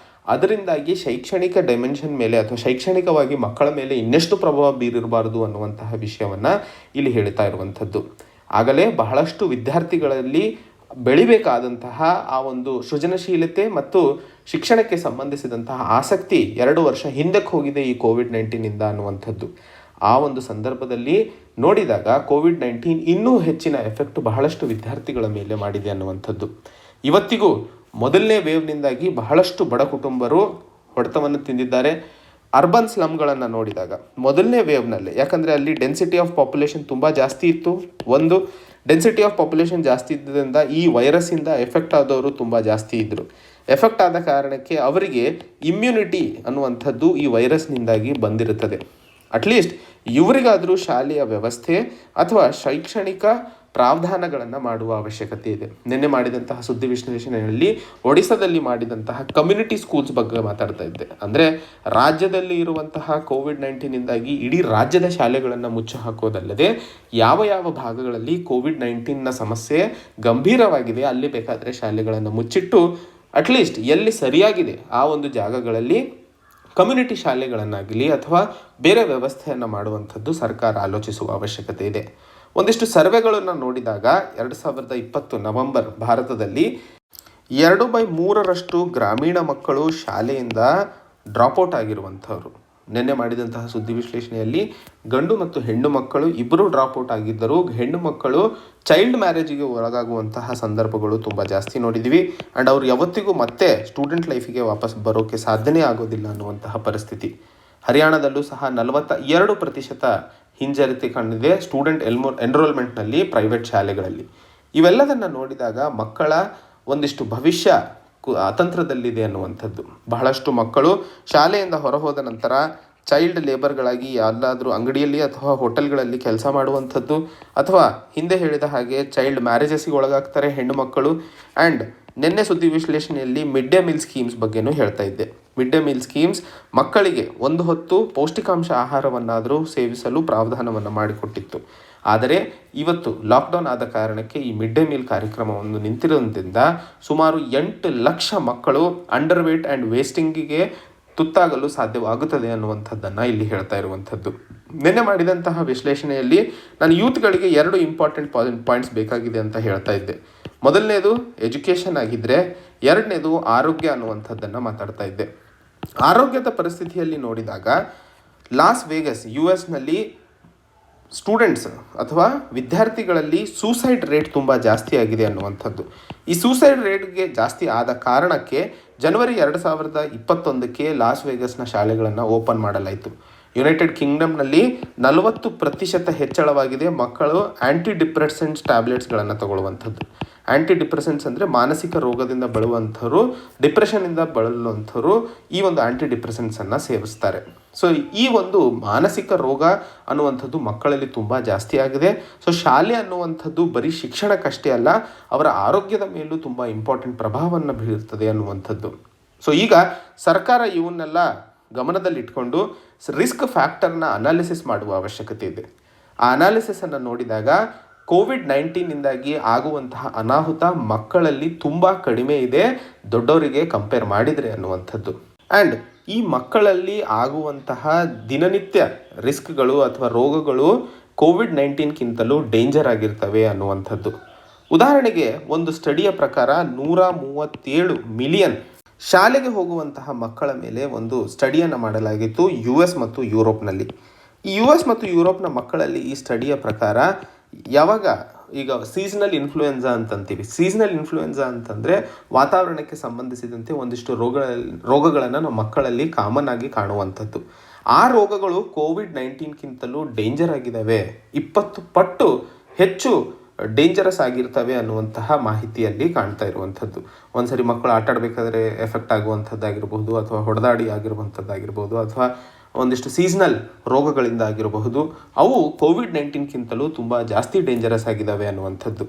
[SPEAKER 1] ಅದರಿಂದಾಗಿ ಶೈಕ್ಷಣಿಕ ಡೈಮೆನ್ಷನ್ ಮೇಲೆ ಅಥವಾ ಶೈಕ್ಷಣಿಕವಾಗಿ ಮಕ್ಕಳ ಮೇಲೆ ಇನ್ನೆಷ್ಟು ಪ್ರಭಾವ ಬೀರಿರಬಾರ್ದು ಅನ್ನುವಂತಹ ವಿಷಯವನ್ನು ಇಲ್ಲಿ ಹೇಳ್ತಾ ಇರುವಂಥದ್ದು. ಆಗಲೇ ಬಹಳಷ್ಟು ವಿದ್ಯಾರ್ಥಿಗಳಲ್ಲಿ ಬೆಳಿಬೇಕಾದಂತಹ ಆ ಒಂದು ಸೃಜನಶೀಲತೆ ಮತ್ತು ಶಿಕ್ಷಣಕ್ಕೆ ಸಂಬಂಧಿಸಿದಂತಹ ಆಸಕ್ತಿ 2 ವರ್ಷ ಹಿಂದಕ್ಕೆ ಹೋಗಿದೆ ಈ ಕೋವಿಡ್-19ಇಂದ ಅನ್ನುವಂಥದ್ದು. ಆ ಒಂದು ಸಂದರ್ಭದಲ್ಲಿ ನೋಡಿದಾಗ ಕೋವಿಡ್-19 ಇನ್ನೂ ಹೆಚ್ಚಿನ ಎಫೆಕ್ಟ್ ಬಹಳಷ್ಟು ವಿದ್ಯಾರ್ಥಿಗಳ ಮೇಲೆ ಮಾಡಿದೆ ಅನ್ನುವಂಥದ್ದು. ಇವತ್ತಿಗೂ ಮೊದಲನೇ ವೇವ್ನಿಂದಾಗಿ ಬಹಳಷ್ಟು ಬಡ ಕುಟುಂಬರು ಹೊಡೆತವನ್ನು ತಿಂದಿದ್ದಾರೆ. ಅರ್ಬನ್ ಸ್ಲಮ್ಗಳನ್ನು ನೋಡಿದಾಗ ಮೊದಲನೇ ವೇವ್ನಲ್ಲಿ, ಯಾಕಂದರೆ ಅಲ್ಲಿ ಡೆನ್ಸಿಟಿ ಆಫ್ ಪಾಪ್ಯುಲೇಷನ್ ತುಂಬ ಜಾಸ್ತಿ ಇತ್ತು. ಒಂದು ಡೆನ್ಸಿಟಿ ಆಫ್ ಪಾಪ್ಯುಲೇಷನ್ ಜಾಸ್ತಿ ಇದ್ದರಿಂದ ಈ ವೈರಸ್ಸಿಂದ ಎಫೆಕ್ಟ್ ಆದವರು ತುಂಬ ಜಾಸ್ತಿ ಇದ್ದರು. ಎಫೆಕ್ಟ್ ಆದ ಕಾರಣಕ್ಕೆ ಅವರಿಗೆ ಇಮ್ಯುನಿಟಿ ಅನ್ನುವಂಥದ್ದು ಈ ವೈರಸ್ನಿಂದಾಗಿ ಬಂದಿರುತ್ತದೆ. ಅಟ್ಲೀಸ್ಟ್ ಇವರಿಗಾದರೂ ಶಾಲೆಯ ವ್ಯವಸ್ಥೆ ಅಥವಾ ಶೈಕ್ಷಣಿಕ ಪ್ರಾವಧಾನಗಳನ್ನು ಮಾಡುವ ಅವಶ್ಯಕತೆ ಇದೆ. ನಿನ್ನೆ ಮಾಡಿದಂತಹ ಸುದ್ದಿ ವಿಶ್ಲೇಷಣೆಯಲ್ಲಿ ಒಡಿಸ್ಸಾದಲ್ಲಿ ಮಾಡಿದಂತಹ ಕಮ್ಯುನಿಟಿ ಸ್ಕೂಲ್ಸ್ ಬಗ್ಗೆ ಮಾತಾಡ್ತಾ ಇದ್ದೆ. ಅಂದರೆ ರಾಜ್ಯದಲ್ಲಿ ಇರುವಂತಹ ಕೋವಿಡ್-19ಇಂದಾಗಿ ಇಡೀ ರಾಜ್ಯದ ಶಾಲೆಗಳನ್ನು ಮುಚ್ಚಿ ಹಾಕೋದಲ್ಲದೆ ಯಾವ ಯಾವ ಭಾಗಗಳಲ್ಲಿ ಕೋವಿಡ್-19ನ ಸಮಸ್ಯೆ ಗಂಭೀರವಾಗಿದೆ ಅಲ್ಲಿ ಬೇಕಾದರೆ ಶಾಲೆಗಳನ್ನು ಮುಚ್ಚಿಟ್ಟು ಅಟ್ಲೀಸ್ಟ್ ಎಲ್ಲಿ ಸರಿಯಾಗಿದೆ ಆ ಒಂದು ಜಾಗಗಳಲ್ಲಿ ಕಮ್ಯುನಿಟಿ ಶಾಲೆಗಳನ್ನಾಗಲಿ ಅಥವಾ ಬೇರೆ ವ್ಯವಸ್ಥೆಯನ್ನು ಮಾಡುವಂಥದ್ದು ಸರ್ಕಾರ ಆಲೋಚಿಸುವ ಅವಶ್ಯಕತೆ ಇದೆ. ಒಂದಿಷ್ಟು ಸರ್ವೆಗಳನ್ನು ನೋಡಿದಾಗ 2020 ನವೆಂಬರ್ ಭಾರತದಲ್ಲಿ 2/3 ಗ್ರಾಮೀಣ ಮಕ್ಕಳು ಶಾಲೆಯಿಂದ ಡ್ರಾಪ್ಔಟ್ ಆಗಿರುವಂಥವ್ರು. ನಿನ್ನೆ ಮಾಡಿದಂತಹ ಸುದ್ದಿ ವಿಶ್ಲೇಷಣೆಯಲ್ಲಿ ಗಂಡು ಮತ್ತು ಹೆಣ್ಣು ಮಕ್ಕಳು ಇಬ್ಬರು ಡ್ರಾಪ್ಔಟ್ ಆಗಿದ್ದರು. ಹೆಣ್ಣು ಮಕ್ಕಳು ಚೈಲ್ಡ್ ಮ್ಯಾರೇಜಿಗೆ ಒಳಗಾಗುವಂತಹ ಸಂದರ್ಭಗಳು ತುಂಬ ಜಾಸ್ತಿ ನೋಡಿದ್ವಿ. ಆ್ಯಂಡ್ ಅವ್ರು ಯಾವತ್ತಿಗೂ ಮತ್ತೆ ಸ್ಟೂಡೆಂಟ್ ಲೈಫಿಗೆ ವಾಪಸ್ ಬರೋಕ್ಕೆ ಸಾಧ್ಯನೇ ಆಗೋದಿಲ್ಲ ಅನ್ನುವಂತಹ ಪರಿಸ್ಥಿತಿ. ಹರಿಯಾಣದಲ್ಲೂ ಸಹ 42% ಹಿಂಜರಿಕೆ ಕಂಡಿದೆ ಸ್ಟೂಡೆಂಟ್ ಎನ್ರೋಲ್ಮೆಂಟ್ನಲ್ಲಿ ಪ್ರೈವೇಟ್ ಶಾಲೆಗಳಲ್ಲಿ. ಇವೆಲ್ಲದನ್ನು ನೋಡಿದಾಗ ಮಕ್ಕಳ ಒಂದಿಷ್ಟು ಭವಿಷ್ಯ ಅತಂತ್ರದಲ್ಲಿದೆ ಅನ್ನುವಂಥದ್ದು. ಬಹಳಷ್ಟು ಮಕ್ಕಳು ಶಾಲೆಯಿಂದ ಹೊರಹೋದ ನಂತರ ಚೈಲ್ಡ್ ಲೇಬರ್ಗಳಾಗಿ ಎಲ್ಲಾದರೂ ಅಂಗಡಿಯಲ್ಲಿ ಅಥವಾ ಹೋಟೆಲ್ಗಳಲ್ಲಿ ಕೆಲಸ ಮಾಡುವಂಥದ್ದು, ಅಥವಾ ಹಿಂದೆ ಹೇಳಿದ ಹಾಗೆ ಚೈಲ್ಡ್ ಮ್ಯಾರೇಜಸ್ಸಿಗೆ ಒಳಗಾಗ್ತಾರೆ ಹೆಣ್ಣು ಮಕ್ಕಳು. ಆ್ಯಂಡ್ ನಿನ್ನೆ ಸುದ್ದಿ ವಿಶ್ಲೇಷಣೆಯಲ್ಲಿ ಮಿಡ್ ಡೇ ಮೀಲ್ ಸ್ಕೀಮ್ಸ್ ಬಗ್ಗೆನೂ ಹೇಳ್ತಾ ಇದ್ದೆ. ಮಿಡ್ ಡೇ ಮೀಲ್ ಸ್ಕೀಮ್ಸ್ ಮಕ್ಕಳಿಗೆ ಒಂದು ಹೊತ್ತು ಪೌಷ್ಟಿಕಾಂಶ ಆಹಾರವನ್ನಾದರೂ ಸೇವಿಸಲು ಪ್ರಾವಧಾನವನ್ನು ಮಾಡಿಕೊಟ್ಟಿತ್ತು. ಆದರೆ ಇವತ್ತು ಲಾಕ್ಡೌನ್ ಆದ ಕಾರಣಕ್ಕೆ ಈ ಮಿಡ್ ಡೇ ಮೀಲ್ ಕಾರ್ಯಕ್ರಮವನ್ನು ನಿಂತಿರೋದ್ರಿಂದ ಸುಮಾರು 8 ಲಕ್ಷ ಮಕ್ಕಳು ಅಂಡರ್ ವೇಟ್ ಆ್ಯಂಡ್ ವೇಸ್ಟಿಂಗಿಗೆ ತುತ್ತಾಗಲು ಸಾಧ್ಯವಾಗುತ್ತದೆ ಅನ್ನುವಂಥದ್ದನ್ನು ಇಲ್ಲಿ ಹೇಳ್ತಾ ಇರುವಂಥದ್ದು. ನಿನ್ನೆ ಮಾಡಿದಂತಹ ವಿಶ್ಲೇಷಣೆಯಲ್ಲಿ ನಾನು ಯೂತ್ಗಳಿಗೆ 2 ಇಂಪಾರ್ಟೆಂಟ್ ಪಾಯಿಂಟ್ಸ್ ಬೇಕಾಗಿದೆ ಅಂತ ಹೇಳ್ತಾ ಇದ್ದೆ. ಮೊದಲನೇದು ಎಜುಕೇಷನ್ ಆಗಿದ್ದರೆ, ಎರಡನೇದು ಆರೋಗ್ಯ ಅನ್ನುವಂಥದ್ದನ್ನು ಮಾತಾಡ್ತಾ ಇದ್ದೆ. ಆರೋಗ್ಯದ ಪರಿಸ್ಥಿತಿಯಲ್ಲಿ ನೋಡಿದಾಗ ಲಾಸ್ ವೇಗಸ್ US ಸ್ಟೂಡೆಂಟ್ಸ್ ಅಥವಾ ವಿದ್ಯಾರ್ಥಿಗಳಲ್ಲಿ ಸೂಸೈಡ್ ರೇಟ್ ತುಂಬ ಜಾಸ್ತಿ ಆಗಿದೆ ಅನ್ನುವಂಥದ್ದು. ಈ ಸೂಸೈಡ್ ರೇಟ್ಗೆ ಜಾಸ್ತಿ ಆದ ಕಾರಣಕ್ಕೆ ಜನವರಿ 2021ಕ್ಕೆ ಲಾಸ್ ವೇಗಸ್ನ ಶಾಲೆಗಳನ್ನು ಓಪನ್ ಮಾಡಲಾಯಿತು. ಯುನೈಟೆಡ್ ಕಿಂಗ್ಡಮ್ನಲ್ಲಿ 40% ಹೆಚ್ಚಳವಾಗಿದೆ ಮಕ್ಕಳು ಆ್ಯಂಟಿ ಡಿಪ್ರೆಸೆಂಟ್ಸ್ ಟ್ಯಾಬ್ಲೆಟ್ಸ್ಗಳನ್ನು ತಗೊಳ್ಳುವಂಥದ್ದು. ಆ್ಯಂಟಿ ಡಿಪ್ರೆಸೆಂಟ್ಸ್ ಅಂದರೆ ಮಾನಸಿಕ ರೋಗದಿಂದ ಬಳಲುವಂಥವ್ರು, ಡಿಪ್ರೆಷನ್ನಿಂದ ಬಳಲುವಂಥವ್ರು ಈ ಒಂದು ಆ್ಯಂಟಿ ಡಿಪ್ರೆಸೆಂಟ್ಸನ್ನು ಸೇವಿಸ್ತಾರೆ. ಸೊ ಈ ಒಂದು ಮಾನಸಿಕ ರೋಗ ಅನ್ನುವಂಥದ್ದು ಮಕ್ಕಳಲ್ಲಿ ತುಂಬ ಜಾಸ್ತಿ ಆಗಿದೆ. ಸೊ ಶಾಲೆ ಅನ್ನುವಂಥದ್ದು ಬರೀ ಶಿಕ್ಷಣಕ್ಕಷ್ಟೇ ಅಲ್ಲ, ಅವರ ಆರೋಗ್ಯದ ಮೇಲೂ ತುಂಬ ಇಂಪಾರ್ಟೆಂಟ್ ಪ್ರಭಾವವನ್ನು ಬೀರುತ್ತದೆ ಅನ್ನುವಂಥದ್ದು. ಸೊ ಈಗ ಸರ್ಕಾರ ಇವನ್ನೆಲ್ಲ ಗಮನದಲ್ಲಿಟ್ಕೊಂಡು ರಿಸ್ಕ್ ಫ್ಯಾಕ್ಟರ್ನ ಅನಾಲಿಸಿಸ್ ಮಾಡುವ ಅವಶ್ಯಕತೆ ಇದೆ. ಆ ಅನಾಲಿಸಿಸನ್ನು ನೋಡಿದಾಗ ಕೋವಿಡ್-19 ಆಗುವಂತಹ ಅನಾಹುತ ಮಕ್ಕಳಲ್ಲಿ ತುಂಬ ಕಡಿಮೆ ಇದೆ ದೊಡ್ಡವರಿಗೆ ಕಂಪೇರ್ ಮಾಡಿದರೆ ಅನ್ನುವಂಥದ್ದು. ಆ್ಯಂಡ್ ಈ ಮಕ್ಕಳಲ್ಲಿ ಆಗುವಂತಹ ದಿನನಿತ್ಯ ರಿಸ್ಕ್ಗಳು ಅಥವಾ ರೋಗಗಳು ಕೋವಿಡ್-19ಗಿಂತಲೂ ಡೇಂಜರ್ ಆಗಿರ್ತವೆ ಅನ್ನುವಂಥದ್ದು. ಉದಾಹರಣೆಗೆ ಒಂದು ಸ್ಟಡಿಯ ಪ್ರಕಾರ 137 ಮಿಲಿಯನ್ ಶಾಲೆಗೆ ಹೋಗುವಂತಹ ಮಕ್ಕಳ ಮೇಲೆ ಒಂದು ಸ್ಟಡಿಯನ್ನು ಮಾಡಲಾಗಿತ್ತು US ಮತ್ತು ಯುರೋಪ್ನಲ್ಲಿ. ಈ US ಮತ್ತು ಯುರೋಪ್ನ ಮಕ್ಕಳಲ್ಲಿ ಈ ಸ್ಟಡಿಯ ಪ್ರಕಾರ ಯಾವಾಗ ಈಗ ಸೀಸನಲ್ ಇನ್ಫ್ಲೂಯೆನ್ಸಾ ಅಂತಂತೀವಿ. ಸೀಸನಲ್ ಇನ್ಫ್ಲೂಯೆನ್ಸಾ ಅಂತಂದರೆ ವಾತಾವರಣಕ್ಕೆ ಸಂಬಂಧಿಸಿದಂತೆ ಒಂದಿಷ್ಟು ರೋಗಗಳನ್ನು ನಮ್ಮ ಮಕ್ಕಳಲ್ಲಿ ಕಾಮನ್ ಆಗಿ ಕಾಣುವಂಥದ್ದು. ಆ ರೋಗಗಳು ಕೋವಿಡ್-19ಗಿಂತಲೂ ಡೇಂಜರ್ ಆಗಿದ್ದಾವೆ, 20 ಪಟ್ಟು ಹೆಚ್ಚು ಡೇಂಜರಸ್ ಆಗಿರ್ತವೆ ಅನ್ನುವಂತಹ ಮಾಹಿತಿಯಲ್ಲಿ ಕಾಣ್ತಾ ಇರುವಂಥದ್ದು. ಒಂದ್ಸರಿ ಮಕ್ಕಳು ಆಟ ಆಡಬೇಕಾದ್ರೆ ಎಫೆಕ್ಟ್ ಆಗುವಂಥದ್ದಾಗಿರ್ಬೋದು, ಅಥವಾ ಹೊಡೆದಾಡಿ ಆಗಿರುವಂಥದ್ದಾಗಿರ್ಬೋದು, ಅಥವಾ ಒಂದಿಷ್ಟು ಸೀಸನಲ್ ರೋಗಗಳಿಂದ ಆಗಿರಬಹುದು. ಅವು ಕೋವಿಡ್-19ಗಿಂತಲೂ ತುಂಬ ಜಾಸ್ತಿ ಡೇಂಜರಸ್ ಆಗಿದ್ದಾವೆ ಅನ್ನುವಂಥದ್ದು.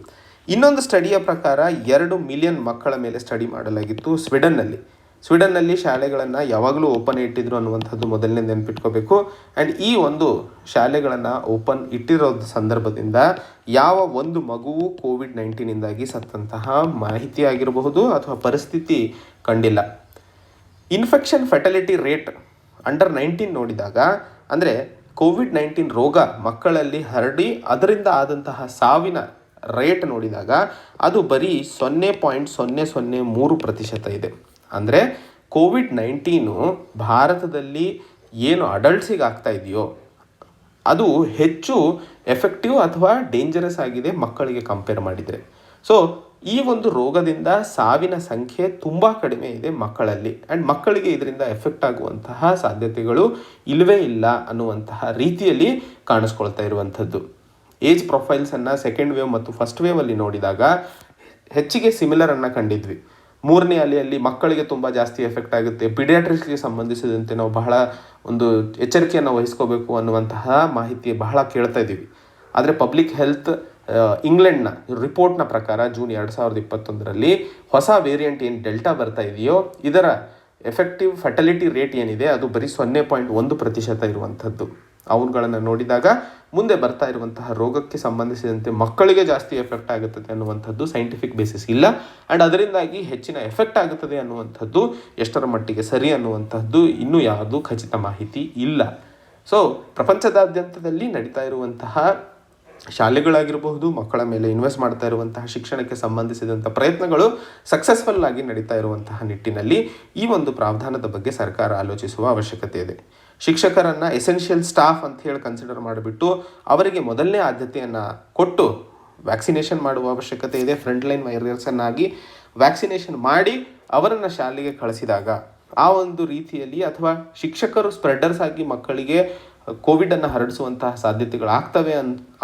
[SPEAKER 1] ಇನ್ನೊಂದು ಸ್ಟಡಿಯ ಪ್ರಕಾರ 2 ಮಿಲಿಯನ್ ಮಕ್ಕಳ ಮೇಲೆ ಸ್ಟಡಿ ಮಾಡಲಾಗಿತ್ತು ಸ್ವೀಡನ್ನಲ್ಲಿ ಶಾಲೆಗಳನ್ನು ಯಾವಾಗಲೂ ಓಪನ್ ಇಟ್ಟಿದ್ರು ಅನ್ನುವಂಥದ್ದು ಮೊದಲನೇ ನೆನಪಿಟ್ಕೋಬೇಕು. ಆ್ಯಂಡ್ ಈ ಒಂದು ಶಾಲೆಗಳನ್ನು ಓಪನ್ ಇಟ್ಟಿರೋ ಸಂದರ್ಭದಿಂದ ಯಾವ ಒಂದು ಮಗುವು ಕೋವಿಡ್-19 ಸತ್ತಂತಹ ಮಾಹಿತಿ ಆಗಿರಬಹುದು ಅಥವಾ ಪರಿಸ್ಥಿತಿ ಕಂಡಿಲ್ಲ. ಇನ್ಫೆಕ್ಷನ್ ಫೆಟಲಿಟಿ ರೇಟ್ ಅಂಡರ್ 19 ನೋಡಿದಾಗ, ಅಂದರೆ ಕೋವಿಡ್-19 ರೋಗ ಮಕ್ಕಳಲ್ಲಿ ಹರಡಿ ಅದರಿಂದ ಆದಂತಹ ಸಾವಿನ ರೇಟ್ ನೋಡಿದಾಗ ಅದು ಬರೀ 0.003% ಇದೆ. ಅಂದರೆ ಕೋವಿಡ್-19 ಭಾರತದಲ್ಲಿ ಏನು ಅಡಲ್ಟ್ಸಿಗೆ ಆಗ್ತಾ ಇದೆಯೋ ಅದು ಹೆಚ್ಚು ಎಫೆಕ್ಟಿವ್ ಅಥವಾ ಡೇಂಜರಸ್ ಆಗಿದೆ ಮಕ್ಕಳಿಗೆ ಕಂಪೇರ್ ಮಾಡಿದರೆ. ಸೊ ಈ ಒಂದು ರೋಗದಿಂದ ಸಾವಿನ ಸಂಖ್ಯೆ ತುಂಬ ಕಡಿಮೆ ಇದೆ ಮಕ್ಕಳಲ್ಲಿ. ಆ್ಯಂಡ್ ಮಕ್ಕಳಿಗೆ ಇದರಿಂದ ಎಫೆಕ್ಟ್ ಆಗುವಂತಹ ಸಾಧ್ಯತೆಗಳು ಇಲ್ಲವೇ ಇಲ್ಲ ಅನ್ನುವಂತಹ ರೀತಿಯಲ್ಲಿ ಕಾಣಿಸ್ಕೊಳ್ತಾ ಇರುವಂಥದ್ದು. ಏಜ್ ಪ್ರೊಫೈಲ್ಸನ್ನು ಸೆಕೆಂಡ್ ವೇವ್ ಮತ್ತು ಫಸ್ಟ್ ವೇವಲ್ಲಿ ನೋಡಿದಾಗ ಹೆಚ್ಚಿಗೆ ಸಿಮಿಲರನ್ನು ಕಂಡಿದ್ವಿ. 3ನೇ ಅಲೆಯಲ್ಲಿ ಮಕ್ಕಳಿಗೆ ತುಂಬ ಜಾಸ್ತಿ ಎಫೆಕ್ಟ್ ಆಗುತ್ತೆ, ಪಿಡಿಯಾಟ್ರಿಕ್ಸ್ಗೆ ಸಂಬಂಧಿಸಿದಂತೆ ನಾವು ಬಹಳ ಒಂದು ಎಚ್ಚರಿಕೆಯನ್ನು ವಹಿಸ್ಕೋಬೇಕು ಅನ್ನುವಂತಹ ಮಾಹಿತಿ ಬಹಳ ಕೇಳ್ತಾ ಇದ್ದೀವಿ. ಆದರೆ ಪಬ್ಲಿಕ್ ಹೆಲ್ತ್ ಇಂಗ್ಲೆಂಡ್ನ ರಿಪೋರ್ಟ್ನ ಪ್ರಕಾರ ಜೂನ್ 2021ರಲ್ಲಿ ಹೊಸ ವೇರಿಯಂಟ್ ಏನು ಡೆಲ್ಟಾ ಬರ್ತಾ ಇದೆಯೋ ಇದರ ಎಫೆಕ್ಟಿವ್ ಫರ್ಟಿಲಿಟಿ ರೇಟ್ ಏನಿದೆ ಅದು ಬರೀ 0.1% ಇರುವಂಥದ್ದು. ಅವುಗಳನ್ನು ನೋಡಿದಾಗ ಮುಂದೆ ಬರ್ತಾ ಇರುವಂತಹ ರೋಗಕ್ಕೆ ಸಂಬಂಧಿಸಿದಂತೆ ಮಕ್ಕಳಿಗೆ ಜಾಸ್ತಿ ಎಫೆಕ್ಟ್ ಆಗುತ್ತದೆ ಅನ್ನುವಂಥದ್ದು ಸೈಂಟಿಫಿಕ್ ಬೇಸಿಸ್ ಇಲ್ಲ. ಆ್ಯಂಡ್ ಅದರಿಂದಾಗಿ ಹೆಚ್ಚಿನ ಎಫೆಕ್ಟ್ ಆಗುತ್ತದೆ ಅನ್ನುವಂಥದ್ದು ಎಷ್ಟರ ಮಟ್ಟಿಗೆ ಸರಿ ಅನ್ನುವಂಥದ್ದು ಇನ್ನೂ ಯಾವುದೂ ಖಚಿತ ಮಾಹಿತಿ ಇಲ್ಲ. ಸೊ ಪ್ರಪಂಚದಾದ್ಯಂತದಲ್ಲಿ ನಡೀತಾ ಇರುವಂತಹ ಶಾಲೆಗಳಾಗಿರಬಹುದು, ಮಕ್ಕಳ ಮೇಲೆ ಇನ್ವೆಸ್ಟ್ ಮಾಡ್ತಾ ಇರುವಂತಹ ಶಿಕ್ಷಣಕ್ಕೆ ಸಂಬಂಧಿಸಿದಂಥ ಪ್ರಯತ್ನಗಳು ಸಕ್ಸಸ್ಫುಲ್ ಆಗಿ ನಡೀತಾ ಇರುವಂತಹ ನಿಟ್ಟಿನಲ್ಲಿ ಈ ಒಂದು ಪ್ರಾವಧಾನದ ಬಗ್ಗೆ ಸರ್ಕಾರ ಆಲೋಚಿಸುವ ಅವಶ್ಯಕತೆ ಇದೆ. ಶಿಕ್ಷಕರನ್ನು ಎಸೆನ್ಷಿಯಲ್ ಸ್ಟಾಫ್ ಅಂತ ಹೇಳಿ ಕನ್ಸಿಡರ್ ಮಾಡಿಬಿಟ್ಟು ಅವರಿಗೆ ಮೊದಲನೇ ಆದ್ಯತೆಯನ್ನು ಕೊಟ್ಟು ವ್ಯಾಕ್ಸಿನೇಷನ್ ಮಾಡುವ ಅವಶ್ಯಕತೆ ಇದೆ. ಫ್ರಂಟ್ಲೈನ್ ವಾರಿಯರ್ಸನ್ನಾಗಿ ವ್ಯಾಕ್ಸಿನೇಷನ್ ಮಾಡಿ ಅವರನ್ನು ಶಾಲೆಗೆ ಕಳಿಸಿದಾಗ ಆ ಒಂದು ರೀತಿಯಲ್ಲಿ, ಅಥವಾ ಶಿಕ್ಷಕರು ಸ್ಪ್ರೆಡರ್ಸ್ ಆಗಿ ಮಕ್ಕಳಿಗೆ ಕೋವಿಡನ್ನು ಹರಡಿಸುವಂತಹ ಸಾಧ್ಯತೆಗಳಾಗ್ತವೆ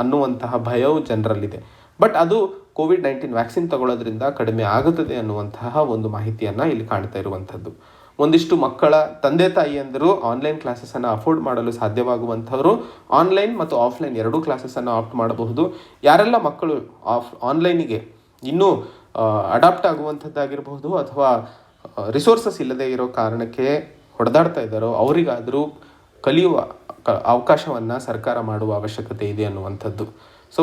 [SPEAKER 1] ಅನ್ನುವಂತಹ ಭಯವು ಜನರಲ್ಲಿದೆ. ಬಟ್ ಅದು ಕೋವಿಡ್-19 ವ್ಯಾಕ್ಸಿನ್ ತಗೊಳ್ಳೋದ್ರಿಂದ ಕಡಿಮೆ ಆಗುತ್ತದೆ ಅನ್ನುವಂತಹ ಒಂದು ಮಾಹಿತಿಯನ್ನು ಇಲ್ಲಿ ಕಾಣ್ತಾ ಇರುವಂಥದ್ದು. ಒಂದಿಷ್ಟು ಮಕ್ಕಳ ತಂದೆ ತಾಯಿಯಂದರು ಆನ್ಲೈನ್ ಕ್ಲಾಸಸನ್ನು ಅಫೋರ್ಡ್ ಮಾಡಲು ಸಾಧ್ಯವಾಗುವಂಥವರು ಆನ್ಲೈನ್ ಮತ್ತು ಆಫ್ಲೈನ್ ಎರಡೂ ಕ್ಲಾಸಸನ್ನು ಆಪ್ಟ್ ಮಾಡಬಹುದು. ಯಾರೆಲ್ಲ ಮಕ್ಕಳು ಆನ್ಲೈನಿಗೆ ಇನ್ನೂ ಅಡಾಪ್ಟ್ ಆಗುವಂಥದ್ದಾಗಿರಬಹುದು ಅಥವಾ ರಿಸೋರ್ಸಸ್ ಇಲ್ಲದೆ ಇರೋ ಕಾರಣಕ್ಕೆ ಹೊಡೆದಾಡ್ತಾ ಇದ್ದಾರೋ ಅವರಿಗಾದರೂ ಕಲಿಯುವ ಅವಕಾಶವನ್ನು ಸರ್ಕಾರ ಮಾಡುವ ಅವಶ್ಯಕತೆ ಇದೆ ಅನ್ನುವಂಥದ್ದು. ಸೊ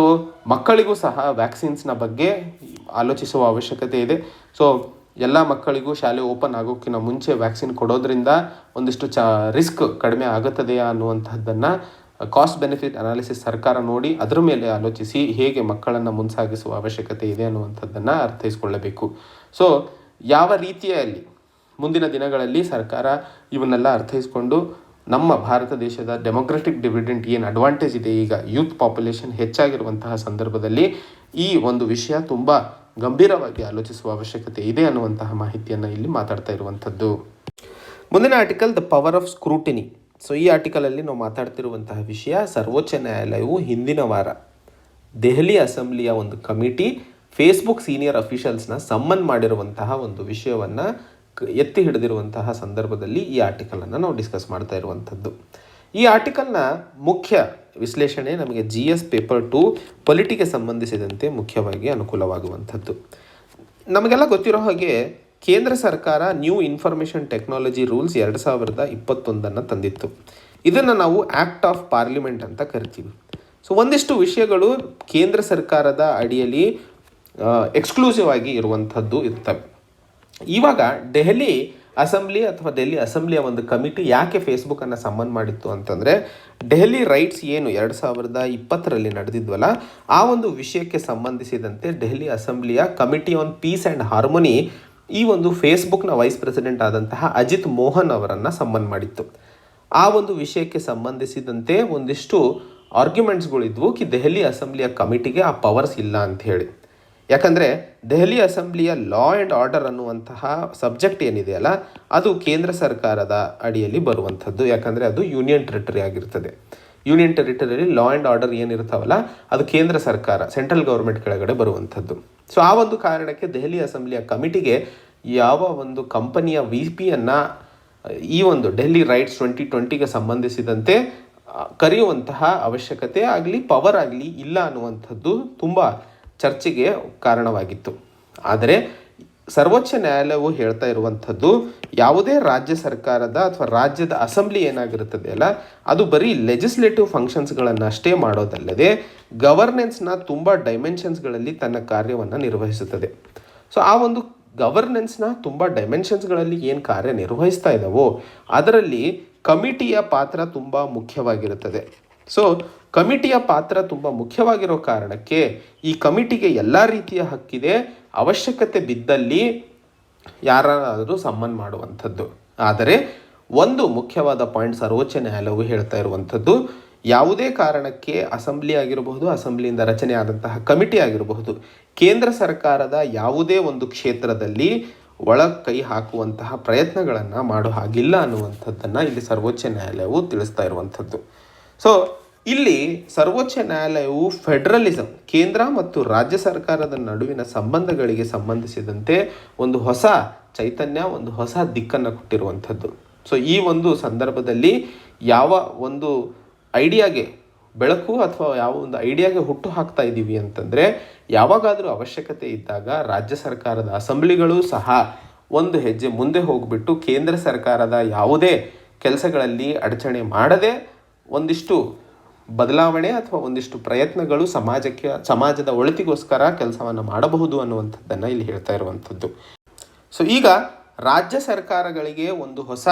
[SPEAKER 1] ಮಕ್ಕಳಿಗೂ ಸಹ ವ್ಯಾಕ್ಸಿನ್ಸ್ನ ಬಗ್ಗೆ ಆಲೋಚಿಸುವ ಅವಶ್ಯಕತೆ ಇದೆ. ಸೊ ಎಲ್ಲ ಮಕ್ಕಳಿಗೂ ಶಾಲೆ ಓಪನ್ ಆಗೋಕ್ಕಿಂತ ಮುಂಚೆ ವ್ಯಾಕ್ಸಿನ್ ಕೊಡೋದ್ರಿಂದ ಒಂದಿಷ್ಟು ರಿಸ್ಕ್ ಕಡಿಮೆ ಆಗುತ್ತದೆಯಾ ಅನ್ನುವಂಥದ್ದನ್ನು ಕಾಸ್ಟ್ ಬೆನಿಫಿಟ್ ಅನಾಲಿಸಿಸ್ ಸರ್ಕಾರ ನೋಡಿ ಅದರ ಮೇಲೆ ಆಲೋಚಿಸಿ ಹೇಗೆ ಮಕ್ಕಳನ್ನು ಮುನ್ಸಾಗಿಸುವ ಅವಶ್ಯಕತೆ ಇದೆ ಅನ್ನುವಂಥದ್ದನ್ನು ಅರ್ಥೈಸ್ಕೊಳ್ಳಬೇಕು. ಸೊ ಯಾವ ರೀತಿಯಲ್ಲಿ ಮುಂದಿನ ದಿನಗಳಲ್ಲಿ ಸರ್ಕಾರ ಇವನ್ನೆಲ್ಲ ಅರ್ಥೈಸ್ಕೊಂಡು ನಮ್ಮ ಭಾರತ ದೇಶದ ಡೆಮೋಕ್ರೆಟಿಕ್ ಡಿವಿಡೆಂಟ್ ಏನು ಅಡ್ವಾಂಟೇಜ್ ಇದೆ, ಈಗ ಯೂತ್ ಪಾಪ್ಯುಲೇಷನ್ ಹೆಚ್ಚಾಗಿರುವಂತಹ ಸಂದರ್ಭದಲ್ಲಿ ಈ ಒಂದು ವಿಷಯ ತುಂಬ ಗಂಭೀರವಾಗಿ ಆಲೋಚಿಸುವ ಅವಶ್ಯಕತೆ ಇದೆ ಅನ್ನುವಂತಹ ಮಾಹಿತಿಯನ್ನು ಇಲ್ಲಿ ಮಾತಾಡ್ತಾ ಇರುವಂಥದ್ದು. ಮುಂದಿನ article the power of scrutiny. So ಈ ಆರ್ಟಿಕಲಲ್ಲಿ ನಾವು ಮಾತಾಡ್ತಿರುವಂತಹ ವಿಷಯ, ಸರ್ವೋಚ್ಚ ನ್ಯಾಯಾಲಯವು ಹಿಂದಿನ ವಾರ ದೆಹಲಿ ಅಸೆಂಬ್ಲಿಯ ಒಂದು ಕಮಿಟಿ ಫೇಸ್ಬುಕ್ ಸೀನಿಯರ್ ಅಫಿಷಿಯಲ್ಸ್ನ ಸಮ್ಮನ್ ಮಾಡಿರುವಂತಹ ಒಂದು ವಿಷಯವನ್ನು ಎತ್ತಿ ಹಿಡಿದಿರುವಂತಹ ಸಂದರ್ಭದಲ್ಲಿ ಈ ಆರ್ಟಿಕಲನ್ನು ನಾವು ಡಿಸ್ಕಸ್ ಮಾಡ್ತಾ ಇರುವಂಥದ್ದು. ಈ ಆರ್ಟಿಕಲ್ನ ಮುಖ್ಯ ವಿಶ್ಲೇಷಣೆ ನಮಗೆ GS ಪೇಪರ್ 2 ಪೊಲಿಟಿಗೆ ಸಂಬಂಧಿಸಿದಂತೆ ಮುಖ್ಯವಾಗಿ ಅನುಕೂಲವಾಗುವಂಥದ್ದು. ನಮಗೆಲ್ಲ ಗೊತ್ತಿರೋ ಹಾಗೆ ಕೇಂದ್ರ ಸರ್ಕಾರ ನ್ಯೂ ಇನ್ಫಾರ್ಮೇಷನ್ ಟೆಕ್ನಾಲಜಿ ರೂಲ್ಸ್ 2021 ತಂದಿತ್ತು. ಇದನ್ನು ನಾವು ಆ್ಯಕ್ಟ್ ಆಫ್ ಪಾರ್ಲಿಮೆಂಟ್ ಅಂತ ಕರಿತೀವಿ. ಸೊ ಒಂದಿಷ್ಟು ವಿಷಯಗಳು ಕೇಂದ್ರ ಸರ್ಕಾರದ ಅಡಿಯಲ್ಲಿ ಎಕ್ಸ್ಕ್ಲೂಸಿವ್ ಆಗಿ ಇರುವಂಥದ್ದು ಇರ್ತವೆ. ಇವಾಗ ಡೆಲ್ಲಿ ಅಸೆಂಬ್ಲಿಯ ಒಂದು ಕಮಿಟಿ ಯಾಕೆ ಫೇಸ್ಬುಕ್ಕನ್ನು ಸಮನ್ ಮಾಡಿತ್ತು ಅಂತಂದರೆ, ಡೆಲ್ಲಿ ರೈಟ್ಸ್ ಏನು 2020ರಲ್ಲಿ ನಡೆದಿದ್ವಲ್ಲ, ಆ ಒಂದು ವಿಷಯಕ್ಕೆ ಸಂಬಂಧಿಸಿದಂತೆ ಡೆಲ್ಲಿ ಅಸೆಂಬ್ಲಿಯ committee on peace and harmony ಈ ಒಂದು ಫೇಸ್ಬುಕ್ನ ವೈಸ್ ಪ್ರೆಸಿಡೆಂಟ್ ಆದಂತಹ ಅಜಿತ್ ಮೋಹನ್ ಅವರನ್ನು ಸಮನ್ ಮಾಡಿತ್ತು. ಆ ಒಂದು ವಿಷಯಕ್ಕೆ ಸಂಬಂಧಿಸಿದಂತೆ ಒಂದಿಷ್ಟು ಆರ್ಗ್ಯುಮೆಂಟ್ಸ್ಗಳಿದ್ವು ದೆಹಲಿ ಅಸೆಂಬ್ಲಿಯ ಕಮಿಟಿಗೆ ಆ ಪವರ್ಸ್ ಇಲ್ಲ ಅಂತ ಹೇಳಿ. ಯಾಕಂದರೆ ದೆಹಲಿ ಅಸೆಂಬ್ಲಿಯ ಲಾ ಆ್ಯಂಡ್ ಆರ್ಡರ್ ಅನ್ನುವಂತಹ ಸಬ್ಜೆಕ್ಟ್ ಏನಿದೆಯಲ್ಲ, ಅದು ಕೇಂದ್ರ ಸರ್ಕಾರದ ಅಡಿಯಲ್ಲಿ ಬರುವಂಥದ್ದು. ಯಾಕಂದರೆ ಅದು ಯೂನಿಯನ್ ಟೆರಿಟರಿ ಆಗಿರ್ತದೆ. ಯೂನಿಯನ್ ಟೆರಿಟರಿಯಲ್ಲಿ ಲಾ ಆ್ಯಂಡ್ ಆರ್ಡರ್ ಏನಿರ್ತಾವಲ್ಲ, ಅದು ಕೇಂದ್ರ ಸರ್ಕಾರ, ಸೆಂಟ್ರಲ್ ಗೌರ್ಮೆಂಟ್ ಕೆಳಗಡೆ ಬರುವಂಥದ್ದು. ಸೊ ಆ ಒಂದು ಕಾರಣಕ್ಕೆ ದೆಹಲಿ ಅಸೆಂಬ್ಲಿಯ ಕಮಿಟಿಗೆ ಯಾವ ಒಂದು ಕಂಪನಿಯ VPಯನ್ನು ಈ ಒಂದು ಡೆಲ್ಲಿ ರೈಟ್ಸ್ 2020ಗೆ ಸಂಬಂಧಿಸಿದಂತೆ ಕರೆಯುವಂತಹ ಅವಶ್ಯಕತೆ ಆಗಲಿ, ಪವರ್ ಆಗಲಿ ಇಲ್ಲ ಅನ್ನುವಂಥದ್ದು ತುಂಬ ಚರ್ಚೆಗೆ ಕಾರಣವಾಗಿತ್ತು. ಆದರೆ ಸರ್ವೋಚ್ಚ ನ್ಯಾಯಾಲಯವು ಹೇಳ್ತಾ ಇರುವಂಥದ್ದು, ಯಾವುದೇ ರಾಜ್ಯ ಸರ್ಕಾರದ ಅಥವಾ ರಾಜ್ಯದ ಅಸೆಂಬ್ಲಿ ಏನಾಗಿರುತ್ತದೆಯಲ್ಲ, ಅದು ಬರೀ ಲೆಜಿಸ್ಲೇಟಿವ್ ಫಂಕ್ಷನ್ಸ್ಗಳನ್ನು ಅಷ್ಟೇ ಮಾಡೋದಲ್ಲದೆ ಗವರ್ನೆನ್ಸ್ನ ತುಂಬ ಡೈಮೆನ್ಷನ್ಸ್ಗಳಲ್ಲಿ ತನ್ನ ಕಾರ್ಯವನ್ನು ನಿರ್ವಹಿಸುತ್ತದೆ. ಸೊ ಆ ಒಂದು ಗವರ್ನೆನ್ಸ್ನ ತುಂಬ ಡೈಮೆನ್ಷನ್ಸ್ಗಳಲ್ಲಿ ಏನು ಕಾರ್ಯ ನಿರ್ವಹಿಸ್ತಾ ಇದ್ದಾವೋ ಅದರಲ್ಲಿ ಕಮಿಟಿಯ ಪಾತ್ರ ತುಂಬ ಮುಖ್ಯವಾಗಿರುತ್ತದೆ. ಸೊ ಕಮಿಟಿಯ ಪಾತ್ರ ತುಂಬ ಮುಖ್ಯವಾಗಿರೋ ಕಾರಣಕ್ಕೆ ಈ ಕಮಿಟಿಗೆ ಎಲ್ಲ ರೀತಿಯ ಹಕ್ಕಿದೆ. ಅವಶ್ಯಕತೆ ಬಿದ್ದಲ್ಲಿ ಯಾರಾದರೂ ಸಮ್ಮನ್ ಮಾಡುವಂಥದ್ದು. ಆದರೆ ಒಂದು ಮುಖ್ಯವಾದ ಪಾಯಿಂಟ್ ಸರ್ವೋಚ್ಚ ನ್ಯಾಯಾಲಯವು ಹೇಳ್ತಾ ಇರುವಂಥದ್ದು, ಯಾವುದೇ ಕಾರಣಕ್ಕೆ ಅಸೆಂಬ್ಲಿ ಆಗಿರಬಹುದು, ಅಸೆಂಬ್ಲಿಯಿಂದ ರಚನೆ ಆದಂತಹ ಕಮಿಟಿ ಆಗಿರಬಹುದು, ಕೇಂದ್ರ ಸರ್ಕಾರದ ಯಾವುದೇ ಒಂದು ಕ್ಷೇತ್ರದಲ್ಲಿ ಒಳ ಕೈ ಹಾಕುವಂತಹ ಪ್ರಯತ್ನಗಳನ್ನು ಮಾಡೋ ಹಾಗಿಲ್ಲ ಅನ್ನುವಂಥದ್ದನ್ನು ಇಲ್ಲಿ ಸರ್ವೋಚ್ಚ ನ್ಯಾಯಾಲಯವು ತಿಳಿಸ್ತಾ ಇರುವಂಥದ್ದು. ಸೊ ಇಲ್ಲಿ ಸರ್ವೋಚ್ಚ ನ್ಯಾಯಾಲಯವು ಫೆಡರಲಿಸಮ್, ಕೇಂದ್ರ ಮತ್ತು ರಾಜ್ಯ ಸರ್ಕಾರದ ನಡುವಿನ ಸಂಬಂಧಗಳಿಗೆ ಸಂಬಂಧಿಸಿದಂತೆ ಒಂದು ಹೊಸ ಚೈತನ್ಯ, ಒಂದು ಹೊಸ ದಿಕ್ಕನ್ನು ಕೊಟ್ಟಿರುವಂಥದ್ದು. ಸೊ ಈ ಒಂದು ಸಂದರ್ಭದಲ್ಲಿ ಯಾವ ಒಂದು ಐಡಿಯಾಗೆ ಬೆಳಕು ಅಥವಾ ಯಾವ ಒಂದು ಐಡಿಯಾಗೆ ಹುಟ್ಟು ಹಾಕ್ತಾ ಇದ್ದೀವಿ ಅಂತಂದರೆ, ಯಾವಾಗಾದರೂ ಅವಶ್ಯಕತೆ ಇದ್ದಾಗ ರಾಜ್ಯ ಸರ್ಕಾರದ ಅಸೆಂಬ್ಲಿಗಳು ಸಹ ಒಂದು ಹೆಜ್ಜೆ ಮುಂದೆ ಹೋಗಿಬಿಟ್ಟು ಕೇಂದ್ರ ಸರ್ಕಾರದ ಯಾವುದೇ ಕೆಲಸಗಳಲ್ಲಿ ಅಡಚಣೆ ಮಾಡದೆ ಒಂದಿಷ್ಟು ಬದಲಾವಣೆ ಅಥವಾ ಒಂದಿಷ್ಟು ಪ್ರಯತ್ನಗಳು ಸಮಾಜದ ಒಳಿತಿಗೋಸ್ಕರ ಕೆಲಸವನ್ನು ಮಾಡಬಹುದು ಅನ್ನುವಂಥದ್ದನ್ನು ಇಲ್ಲಿ ಹೇಳ್ತಾ ಇರುವಂಥದ್ದು. ಸೊ ಈಗ ರಾಜ್ಯ ಸರ್ಕಾರಗಳಿಗೆ ಒಂದು ಹೊಸ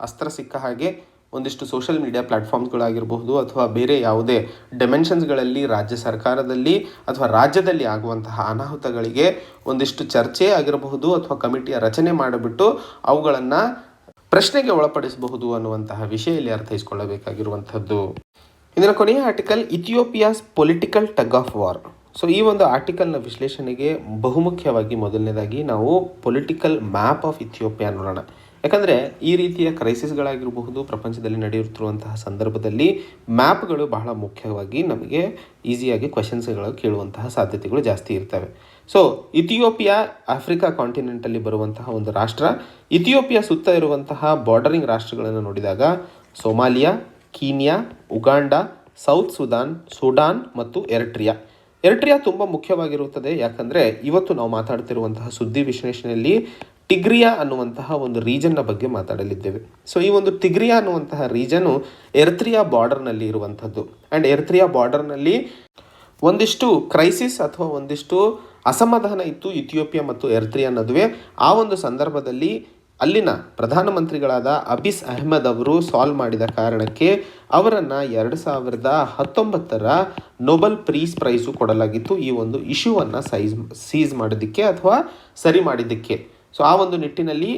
[SPEAKER 1] ಅಸ್ತ್ರ ಸಿಕ್ಕ ಹಾಗೆ ಒಂದಿಷ್ಟು ಸೋಷಿಯಲ್ ಮೀಡಿಯಾ ಪ್ಲ್ಯಾಟ್ಫಾರ್ಮ್ಸ್ಗಳಾಗಿರಬಹುದು ಅಥವಾ ಬೇರೆ ಯಾವುದೇ ಡಿಮೆನ್ಷನ್ಸ್ಗಳಲ್ಲಿ ರಾಜ್ಯ ಸರ್ಕಾರದಲ್ಲಿ ಅಥವಾ ರಾಜ್ಯದಲ್ಲಿ ಆಗುವಂತಹ ಅನಾಹುತಗಳಿಗೆ ಒಂದಿಷ್ಟು ಚರ್ಚೆ ಆಗಿರಬಹುದು ಅಥವಾ ಕಮಿಟಿಯ ರಚನೆ ಮಾಡಿಬಿಟ್ಟು ಅವುಗಳನ್ನು ಪ್ರಶ್ನೆಗೆ ಒಳಪಡಿಸಬಹುದು ಅನ್ನುವಂತಹ ವಿಷಯ ಇಲ್ಲಿ ಅರ್ಥೈಸಿಕೊಳ್ಳಬೇಕಾಗಿರುವಂಥದ್ದು. ಇದರ ಕೊನೆಯ article, Ethiopia's political tug of war. So ಈ ಒಂದು ಆರ್ಟಿಕಲ್ನ ವಿಶ್ಲೇಷಣೆಗೆ ಬಹುಮುಖ್ಯವಾಗಿ ಮೊದಲನೇದಾಗಿ ನಾವು ಪೊಲಿಟಿಕಲ್ ಮ್ಯಾಪ್ ಆಫ್ ಇಥಿಯೋಪಿಯಾ ನೋಡೋಣ. ಯಾಕಂದರೆ ಈ ರೀತಿಯ ಕ್ರೈಸಿಸ್ಗಳಾಗಿರಬಹುದು ಪ್ರಪಂಚದಲ್ಲಿ ನಡೆಯುತ್ತಿರುವಂತಹ ಸಂದರ್ಭದಲ್ಲಿ ಮ್ಯಾಪ್ಗಳು ಬಹಳ ಮುಖ್ಯವಾಗಿ ನಮಗೆ ಈಸಿಯಾಗಿ ಕ್ವೆಶನ್ಸ್ಗಳು ಕೇಳುವಂತಹ ಸಾಧ್ಯತೆಗಳು ಜಾಸ್ತಿ ಇರ್ತವೆ. ಸೊ ಇಥಿಯೋಪಿಯಾ ಆಫ್ರಿಕಾ ಕಾಂಟಿನೆಂಟಲ್ಲಿ ಬರುವಂತಹ ಒಂದು ರಾಷ್ಟ್ರ. ಇಥಿಯೋಪಿಯಾ ಸುತ್ತ ಇರುವಂತಹ ಬಾರ್ಡರಿಂಗ್ ರಾಷ್ಟ್ರಗಳನ್ನು ನೋಡಿದಾಗ Somalia, Kenya, Uganda, south Sudan ಮತ್ತು ಎರಿಟ್ರಿಯಾ ತುಂಬ ಮುಖ್ಯವಾಗಿರುತ್ತದೆ. ಯಾಕಂದರೆ ಇವತ್ತು ನಾವು ಮಾತಾಡ್ತಿರುವಂತಹ ಸುದ್ದಿ ವಿಶ್ಲೇಷಣೆಯಲ್ಲಿ ಟಿಗ್ರಿಯಾ ಅನ್ನುವಂತಹ ಒಂದು ರೀಜನ್ನ ಬಗ್ಗೆ ಮಾತಾಡಲಿದ್ದೇವೆ. ಸೊ ಈ ಒಂದು ಟಿಗ್ರಿಯಾ ಅನ್ನುವಂತಹ ರೀಜನು ಎರಿಟ್ರಿಯಾ ಬಾರ್ಡರ್ನಲ್ಲಿ ಇರುವಂಥದ್ದು. ಆ್ಯಂಡ್ ಎರಿಟ್ರಿಯಾ ಬಾರ್ಡರ್ನಲ್ಲಿ ಒಂದಿಷ್ಟು ಕ್ರೈಸಿಸ್ ಅಥವಾ ಒಂದಿಷ್ಟು ಅಸಮಾಧಾನ ಇತ್ತು ಇಥಿಯೋಪಿಯಾ ಮತ್ತು ಎರಿಟ್ರಿಯಾ ನಡುವೆ. ಆ ಒಂದು ಸಂದರ್ಭದಲ್ಲಿ ಅಲ್ಲಿನ ಪ್ರಧಾನಮಂತ್ರಿಗಳಾದ ಅಬಿಸ್ ಅಹ್ಮದ್ ಅವರು ಸಾಲ್ವ್ ಮಾಡಿದ ಕಾರಣಕ್ಕೆ ಅವರನ್ನು 2019ರ ನೊಬೆಲ್ ಪೀಸ್ ಪ್ರೈಸು ಕೊಡಲಾಗಿತ್ತು ಈ ಒಂದು ಇಶ್ಯೂವನ್ನು ಸೀಸ್ ಮಾಡೋದಕ್ಕೆ ಅಥವಾ ಸರಿ ಮಾಡಿದ್ದಕ್ಕೆ. ಸೊ ಆ ಒಂದು ನಿಟ್ಟಿನಲ್ಲಿ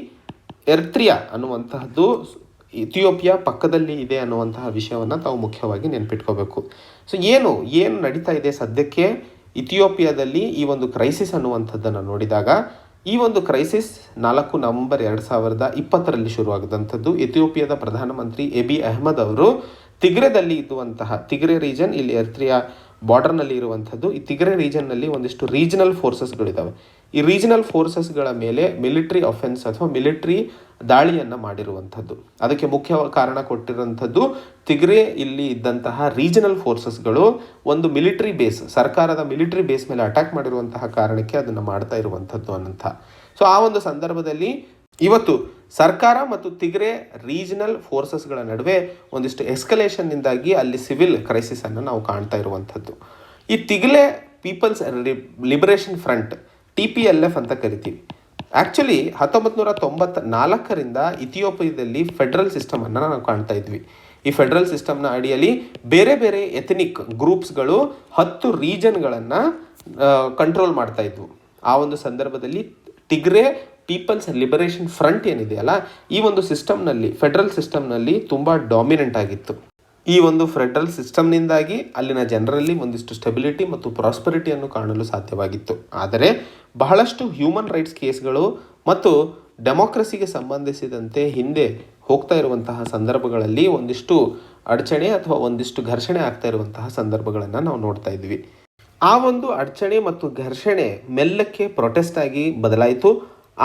[SPEAKER 1] ಎರಿಟ್ರಿಯಾ ಅನ್ನುವಂತಹದ್ದು ಇಥಿಯೋಪಿಯಾ ಪಕ್ಕದಲ್ಲಿ ಇದೆ ಅನ್ನುವಂತಹ ವಿಷಯವನ್ನು ತಾವು ಮುಖ್ಯವಾಗಿ ನೆನಪಿಟ್ಕೋಬೇಕು. ಸೊ ಏನು ನಡೀತಾ ಇದೆ ಸದ್ಯಕ್ಕೆ ಇಥಿಯೋಪಿಯಾದಲ್ಲಿ ಈ ಒಂದು ಕ್ರೈಸಿಸ್ ಅನ್ನುವಂಥದ್ದನ್ನು ನೋಡಿದಾಗ, ಈ ಒಂದು ಕ್ರೈಸಿಸ್ 4 ನವೆಂಬರ್ 2020ರಲ್ಲಿ ಶುರುವಾಗದಂಥದ್ದು. ಇಥಿಯೋಪಿಯಾದ ಪ್ರಧಾನಮಂತ್ರಿ ಎಬಿ ಅಹ್ಮದ್ ಅವರು ತಿಗ್ರೆದಲ್ಲಿ ಇದ್ದುವಂತಹ ತಿಗ್ರೆ ರೀಜನ್, ಇಲ್ಲಿ ಎರಿಟ್ರಿಯಾ ಬಾರ್ಡರ್ನಲ್ಲಿ ಇರುವಂಥದ್ದು. ಈ ತಿಗ್ರೆ ರೀಜನ್ನಲ್ಲಿ ಒಂದಿಷ್ಟು ರೀಜನಲ್ ಫೋರ್ಸಸ್ಗಳಿದ್ದಾವೆ. ಈ ರೀಜನಲ್ ಫೋರ್ಸಸ್ಗಳ ಮೇಲೆ ಮಿಲಿಟ್ರಿ ಅಫೆನ್ಸ್ ಅಥವಾ ಮಿಲಿಟ್ರಿ ದಾಳಿಯನ್ನು ಮಾಡಿರುವಂಥದ್ದು. ಅದಕ್ಕೆ ಮುಖ್ಯ ಕಾರಣ ಕೊಟ್ಟಿರುವಂಥದ್ದು ತಿಗ್ರೆ ಇಲ್ಲಿ ಇದ್ದಂತಹ ರೀಜನಲ್ ಫೋರ್ಸಸ್ಗಳು ಒಂದು ಮಿಲಿಟ್ರಿ ಬೇಸ್, ಸರ್ಕಾರದ ಮಿಲಿಟ್ರಿ ಬೇಸ್ ಮೇಲೆ ಅಟ್ಯಾಕ್ ಮಾಡಿರುವಂತಹ ಕಾರಣಕ್ಕೆ ಅದನ್ನು ಮಾಡ್ತಾ ಇರುವಂಥದ್ದು ಅನ್ನಂಥ. ಸೊ ಆ ಒಂದು ಸಂದರ್ಭದಲ್ಲಿ ಇವತ್ತು ಸರ್ಕಾರ ಮತ್ತು ತಿಗ್ರೆ ರೀಜನಲ್ ಫೋರ್ಸಸ್ಗಳ ನಡುವೆ ಒಂದಿಷ್ಟು ಎಸ್ಕಲೇಷನ್ನಿಂದಾಗಿ ಅಲ್ಲಿ ಸಿವಿಲ್ ಕ್ರೈಸಿಸನ್ನು ನಾವು ಕಾಣ್ತಾ ಇರುವಂಥದ್ದು. ಈ ತಿಗ್ಲೆ ಪೀಪಲ್ಸ್ ಲಿಬರೇಷನ್ ಫ್ರಂಟ್ TPLF ಅಂತ ಕರಿತೀವಿ. ಆ್ಯಕ್ಚುಲಿ 1994ರಿಂದ ಇಥಿಯೋಪಿಯಾದಲ್ಲಿ ಫೆಡ್ರಲ್ ಸಿಸ್ಟಮನ್ನು ನಾವು ಕಾಣ್ತಾ ಇದ್ವಿ. ಈ ಫೆಡ್ರಲ್ ಸಿಸ್ಟಮ್ನ ಅಡಿಯಲ್ಲಿ ಬೇರೆ ಬೇರೆ ಎಥನಿಕ್ ಗ್ರೂಪ್ಸ್ಗಳು 10 ರೀಜನ್ಗಳನ್ನು ಕಂಟ್ರೋಲ್ ಮಾಡ್ತಾ ಇದ್ವು. ಆ ಒಂದು ಸಂದರ್ಭದಲ್ಲಿ ತಿಗ್ರೆ ಪೀಪಲ್ಸ್ ಲಿಬರೇಷನ್ ಫ್ರಂಟ್ ಏನಿದೆಯಲ್ಲ, ಈ ಒಂದು ಸಿಸ್ಟಮ್ನಲ್ಲಿ ಫೆಡ್ರಲ್ ಸಿಸ್ಟಮ್ನಲ್ಲಿ ತುಂಬ ಡಾಮಿನೆಂಟ್ ಆಗಿತ್ತು. ಈ ಒಂದು ಫೆಡ್ರಲ್ ಸಿಸ್ಟಮ್ನಿಂದಾಗಿ ಅಲ್ಲಿನ ಜನರಲ್ಲಿ ಒಂದಿಷ್ಟು ಸ್ಟೆಬಿಲಿಟಿ ಮತ್ತು ಪ್ರಾಸ್ಪರಿಟಿಯನ್ನು ಕಾಣಲು ಸಾಧ್ಯವಾಗಿತ್ತು. ಆದರೆ ಬಹಳಷ್ಟು ಹ್ಯೂಮನ್ ರೈಟ್ಸ್ ಕೇಸ್ಗಳು ಮತ್ತು ಡೆಮೋಕ್ರಸಿಗೆ ಸಂಬಂಧಿಸಿದಂತೆ ಹಿಂದೆ ಹೋಗ್ತಾ ಇರುವಂತಹ ಸಂದರ್ಭಗಳಲ್ಲಿ ಒಂದಿಷ್ಟು ಅಡಚಣೆ ಅಥವಾ ಒಂದಿಷ್ಟು ಘರ್ಷಣೆ ಆಗ್ತಾ ಇರುವಂತಹ ಸಂದರ್ಭಗಳನ್ನು ನಾವು ನೋಡ್ತಾ ಇದ್ವಿ. ಆ ಒಂದು ಅಡಚಣೆ ಮತ್ತು ಘರ್ಷಣೆ ಮೆಲ್ಲಕ್ಕೆ ಪ್ರೊಟೆಸ್ಟ್ ಆಗಿ ಬದಲಾಯಿತು.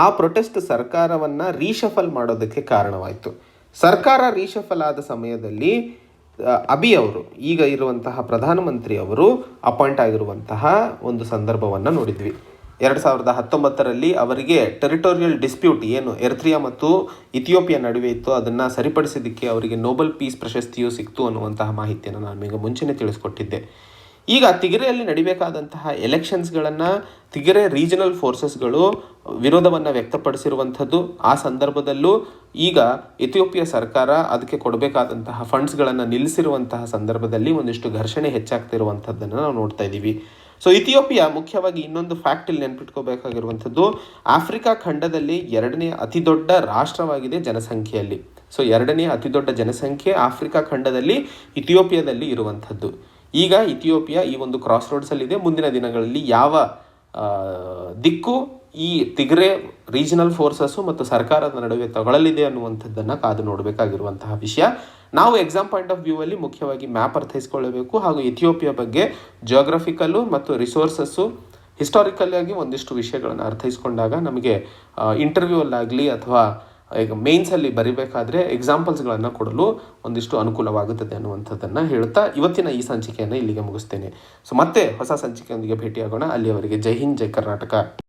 [SPEAKER 1] ಆ ಪ್ರೊಟೆಸ್ಟ್ ಸರ್ಕಾರವನ್ನು ರೀಶಫಲ್ ಮಾಡೋದಕ್ಕೆ ಕಾರಣವಾಯಿತು. ಸರ್ಕಾರ ರೀಶಫಲ್ ಆದ ಸಮಯದಲ್ಲಿ ಅಬಿ ಅವರು, ಈಗ ಇರುವಂತಹ ಪ್ರಧಾನಮಂತ್ರಿ ಅವರು ಅಪಾಯಿಂಟ್ ಆಗಿರುವಂತಹ ಒಂದು ಸಂದರ್ಭವನ್ನು ನೋಡಿದ್ವಿ. 2019ರಲ್ಲಿ ಅವರಿಗೆ ಟೆರಿಟೋರಿಯಲ್ ಡಿಸ್ಪ್ಯೂಟ್ ಏನು ಎರಿತ್ರಿಯಾ ಮತ್ತು ಇಥಿಯೋಪಿಯಾ ನಡುವೆ ಇತ್ತು, ಅದನ್ನು ಸರಿಪಡಿಸಿದ್ದಕ್ಕೆ ಅವರಿಗೆ ನೊಬೆಲ್ ಪೀಸ್ ಪ್ರಶಸ್ತಿಯು ಸಿಕ್ತು ಅನ್ನುವಂತಹ ಮಾಹಿತಿಯನ್ನು ನಾನು ಈಗ ಮುಂಚೆನೇ ತಿಳಿಸ್ಕೊಟ್ಟಿದ್ದೆ. ಈಗ ತಿಗರೆಯಲ್ಲಿ ನಡಿಬೇಕಾದಂತಹ ಎಲೆಕ್ಷನ್ಸ್ಗಳನ್ನು ತಿಗರೆ ರೀಜನಲ್ ಫೋರ್ಸಸ್ಗಳು ವಿರೋಧವನ್ನು ವ್ಯಕ್ತಪಡಿಸಿರುವಂಥದ್ದು. ಆ ಸಂದರ್ಭದಲ್ಲೂ ಈಗ ಇಥಿಯೋಪಿಯಾ ಸರ್ಕಾರ ಅದಕ್ಕೆ ಕೊಡಬೇಕಾದಂತಹ ಫಂಡ್ಸ್ಗಳನ್ನು ನಿಲ್ಲಿಸಿರುವಂತಹ ಸಂದರ್ಭದಲ್ಲಿ ಒಂದಿಷ್ಟು ಘರ್ಷಣೆ ಹೆಚ್ಚಾಗ್ತಿರುವಂಥದ್ದನ್ನು ನಾವು ನೋಡ್ತಾ ಇದ್ದೀವಿ. ಸೊ ಇಥಿಯೋಪಿಯಾ ಮುಖ್ಯವಾಗಿ ಇನ್ನೊಂದು ಫ್ಯಾಕ್ಟ್ ಇಲ್ಲಿ ನೆನ್ಪಿಟ್ಕೋಬೇಕಾಗಿರುವಂಥದ್ದು, ಆಫ್ರಿಕಾ ಖಂಡದಲ್ಲಿ 2ನೇ ಅತಿ ದೊಡ್ಡ ರಾಷ್ಟ್ರವಾಗಿದೆ ಜನಸಂಖ್ಯೆಯಲ್ಲಿ. ಸೊ 2ನೇ ಅತಿ ದೊಡ್ಡ ಜನಸಂಖ್ಯೆ ಆಫ್ರಿಕಾ ಖಂಡದಲ್ಲಿ ಇಥಿಯೋಪಿಯಾದಲ್ಲಿ ಇರುವಂಥದ್ದು. ಈಗ ಇಥಿಯೋಪಿಯಾ ಈ ಒಂದು ಕ್ರಾಸ್ ರೋಡ್ಸಲ್ಲಿದೆ. ಮುಂದಿನ ದಿನಗಳಲ್ಲಿ ಯಾವ ದಿಕ್ಕು ಈ ತಿಗ್ರೆ ರೀಜನಲ್ ಫೋರ್ಸಸ್ಸು ಮತ್ತು ಸರ್ಕಾರದ ನಡುವೆ ತಗೊಳ್ಳಲಿದೆ ಅನ್ನುವಂಥದ್ದನ್ನು ಕಾದು ನೋಡಬೇಕಾಗಿರುವಂತಹ ವಿಷಯ. ನಾವು ಎಕ್ಸಾಮ್ ಪಾಯಿಂಟ್ ಆಫ್ ವ್ಯೂ ಅಲ್ಲಿ ಮುಖ್ಯವಾಗಿ ಮ್ಯಾಪ್ ಅರ್ಥೈಸ್ಕೊಳ್ಳಬೇಕು, ಹಾಗೂ ಇಥಿಯೋಪಿಯಾ ಬಗ್ಗೆ ಜಿಯೋಗ್ರಫಿಕಲ್ಲು ಮತ್ತು ರಿಸೋರ್ಸಸ್ಸು ಹಿಸ್ಟಾರಿಕಲ್ ಆಗಿ ಒಂದಿಷ್ಟು ವಿಷಯಗಳನ್ನು ಅರ್ಥೈಸ್ಕೊಂಡಾಗ ನಮಗೆ ಇಂಟರ್ವ್ಯೂವಲ್ಲಾಗಲಿ ಅಥವಾ ಈಗ ಮೇನ್ಸಲ್ಲಿ ಬರಿಬೇಕಾದ್ರೆ ಎಕ್ಸಾಂಪಲ್ಸ್ಗಳನ್ನು ಕೊಡಲು ಒಂದಿಷ್ಟು ಅನುಕೂಲವಾಗುತ್ತದೆ ಅನ್ನುವಂಥದ್ದನ್ನು ಹೇಳ್ತಾ ಇವತ್ತಿನ ಈ ಸಂಚಿಕೆಯನ್ನು ಇಲ್ಲಿಗೆ ಮುಗಿಸ್ತೇನೆ. ಸೊ ಮತ್ತೆ ಹೊಸ ಸಂಚಿಕೆಯೊಂದಿಗೆ ಭೇಟಿಯಾಗೋಣ. ಅಲ್ಲಿಯವರೆಗೆ ಜೈ ಹಿಂದ್, ಜೈ ಕರ್ನಾಟಕ.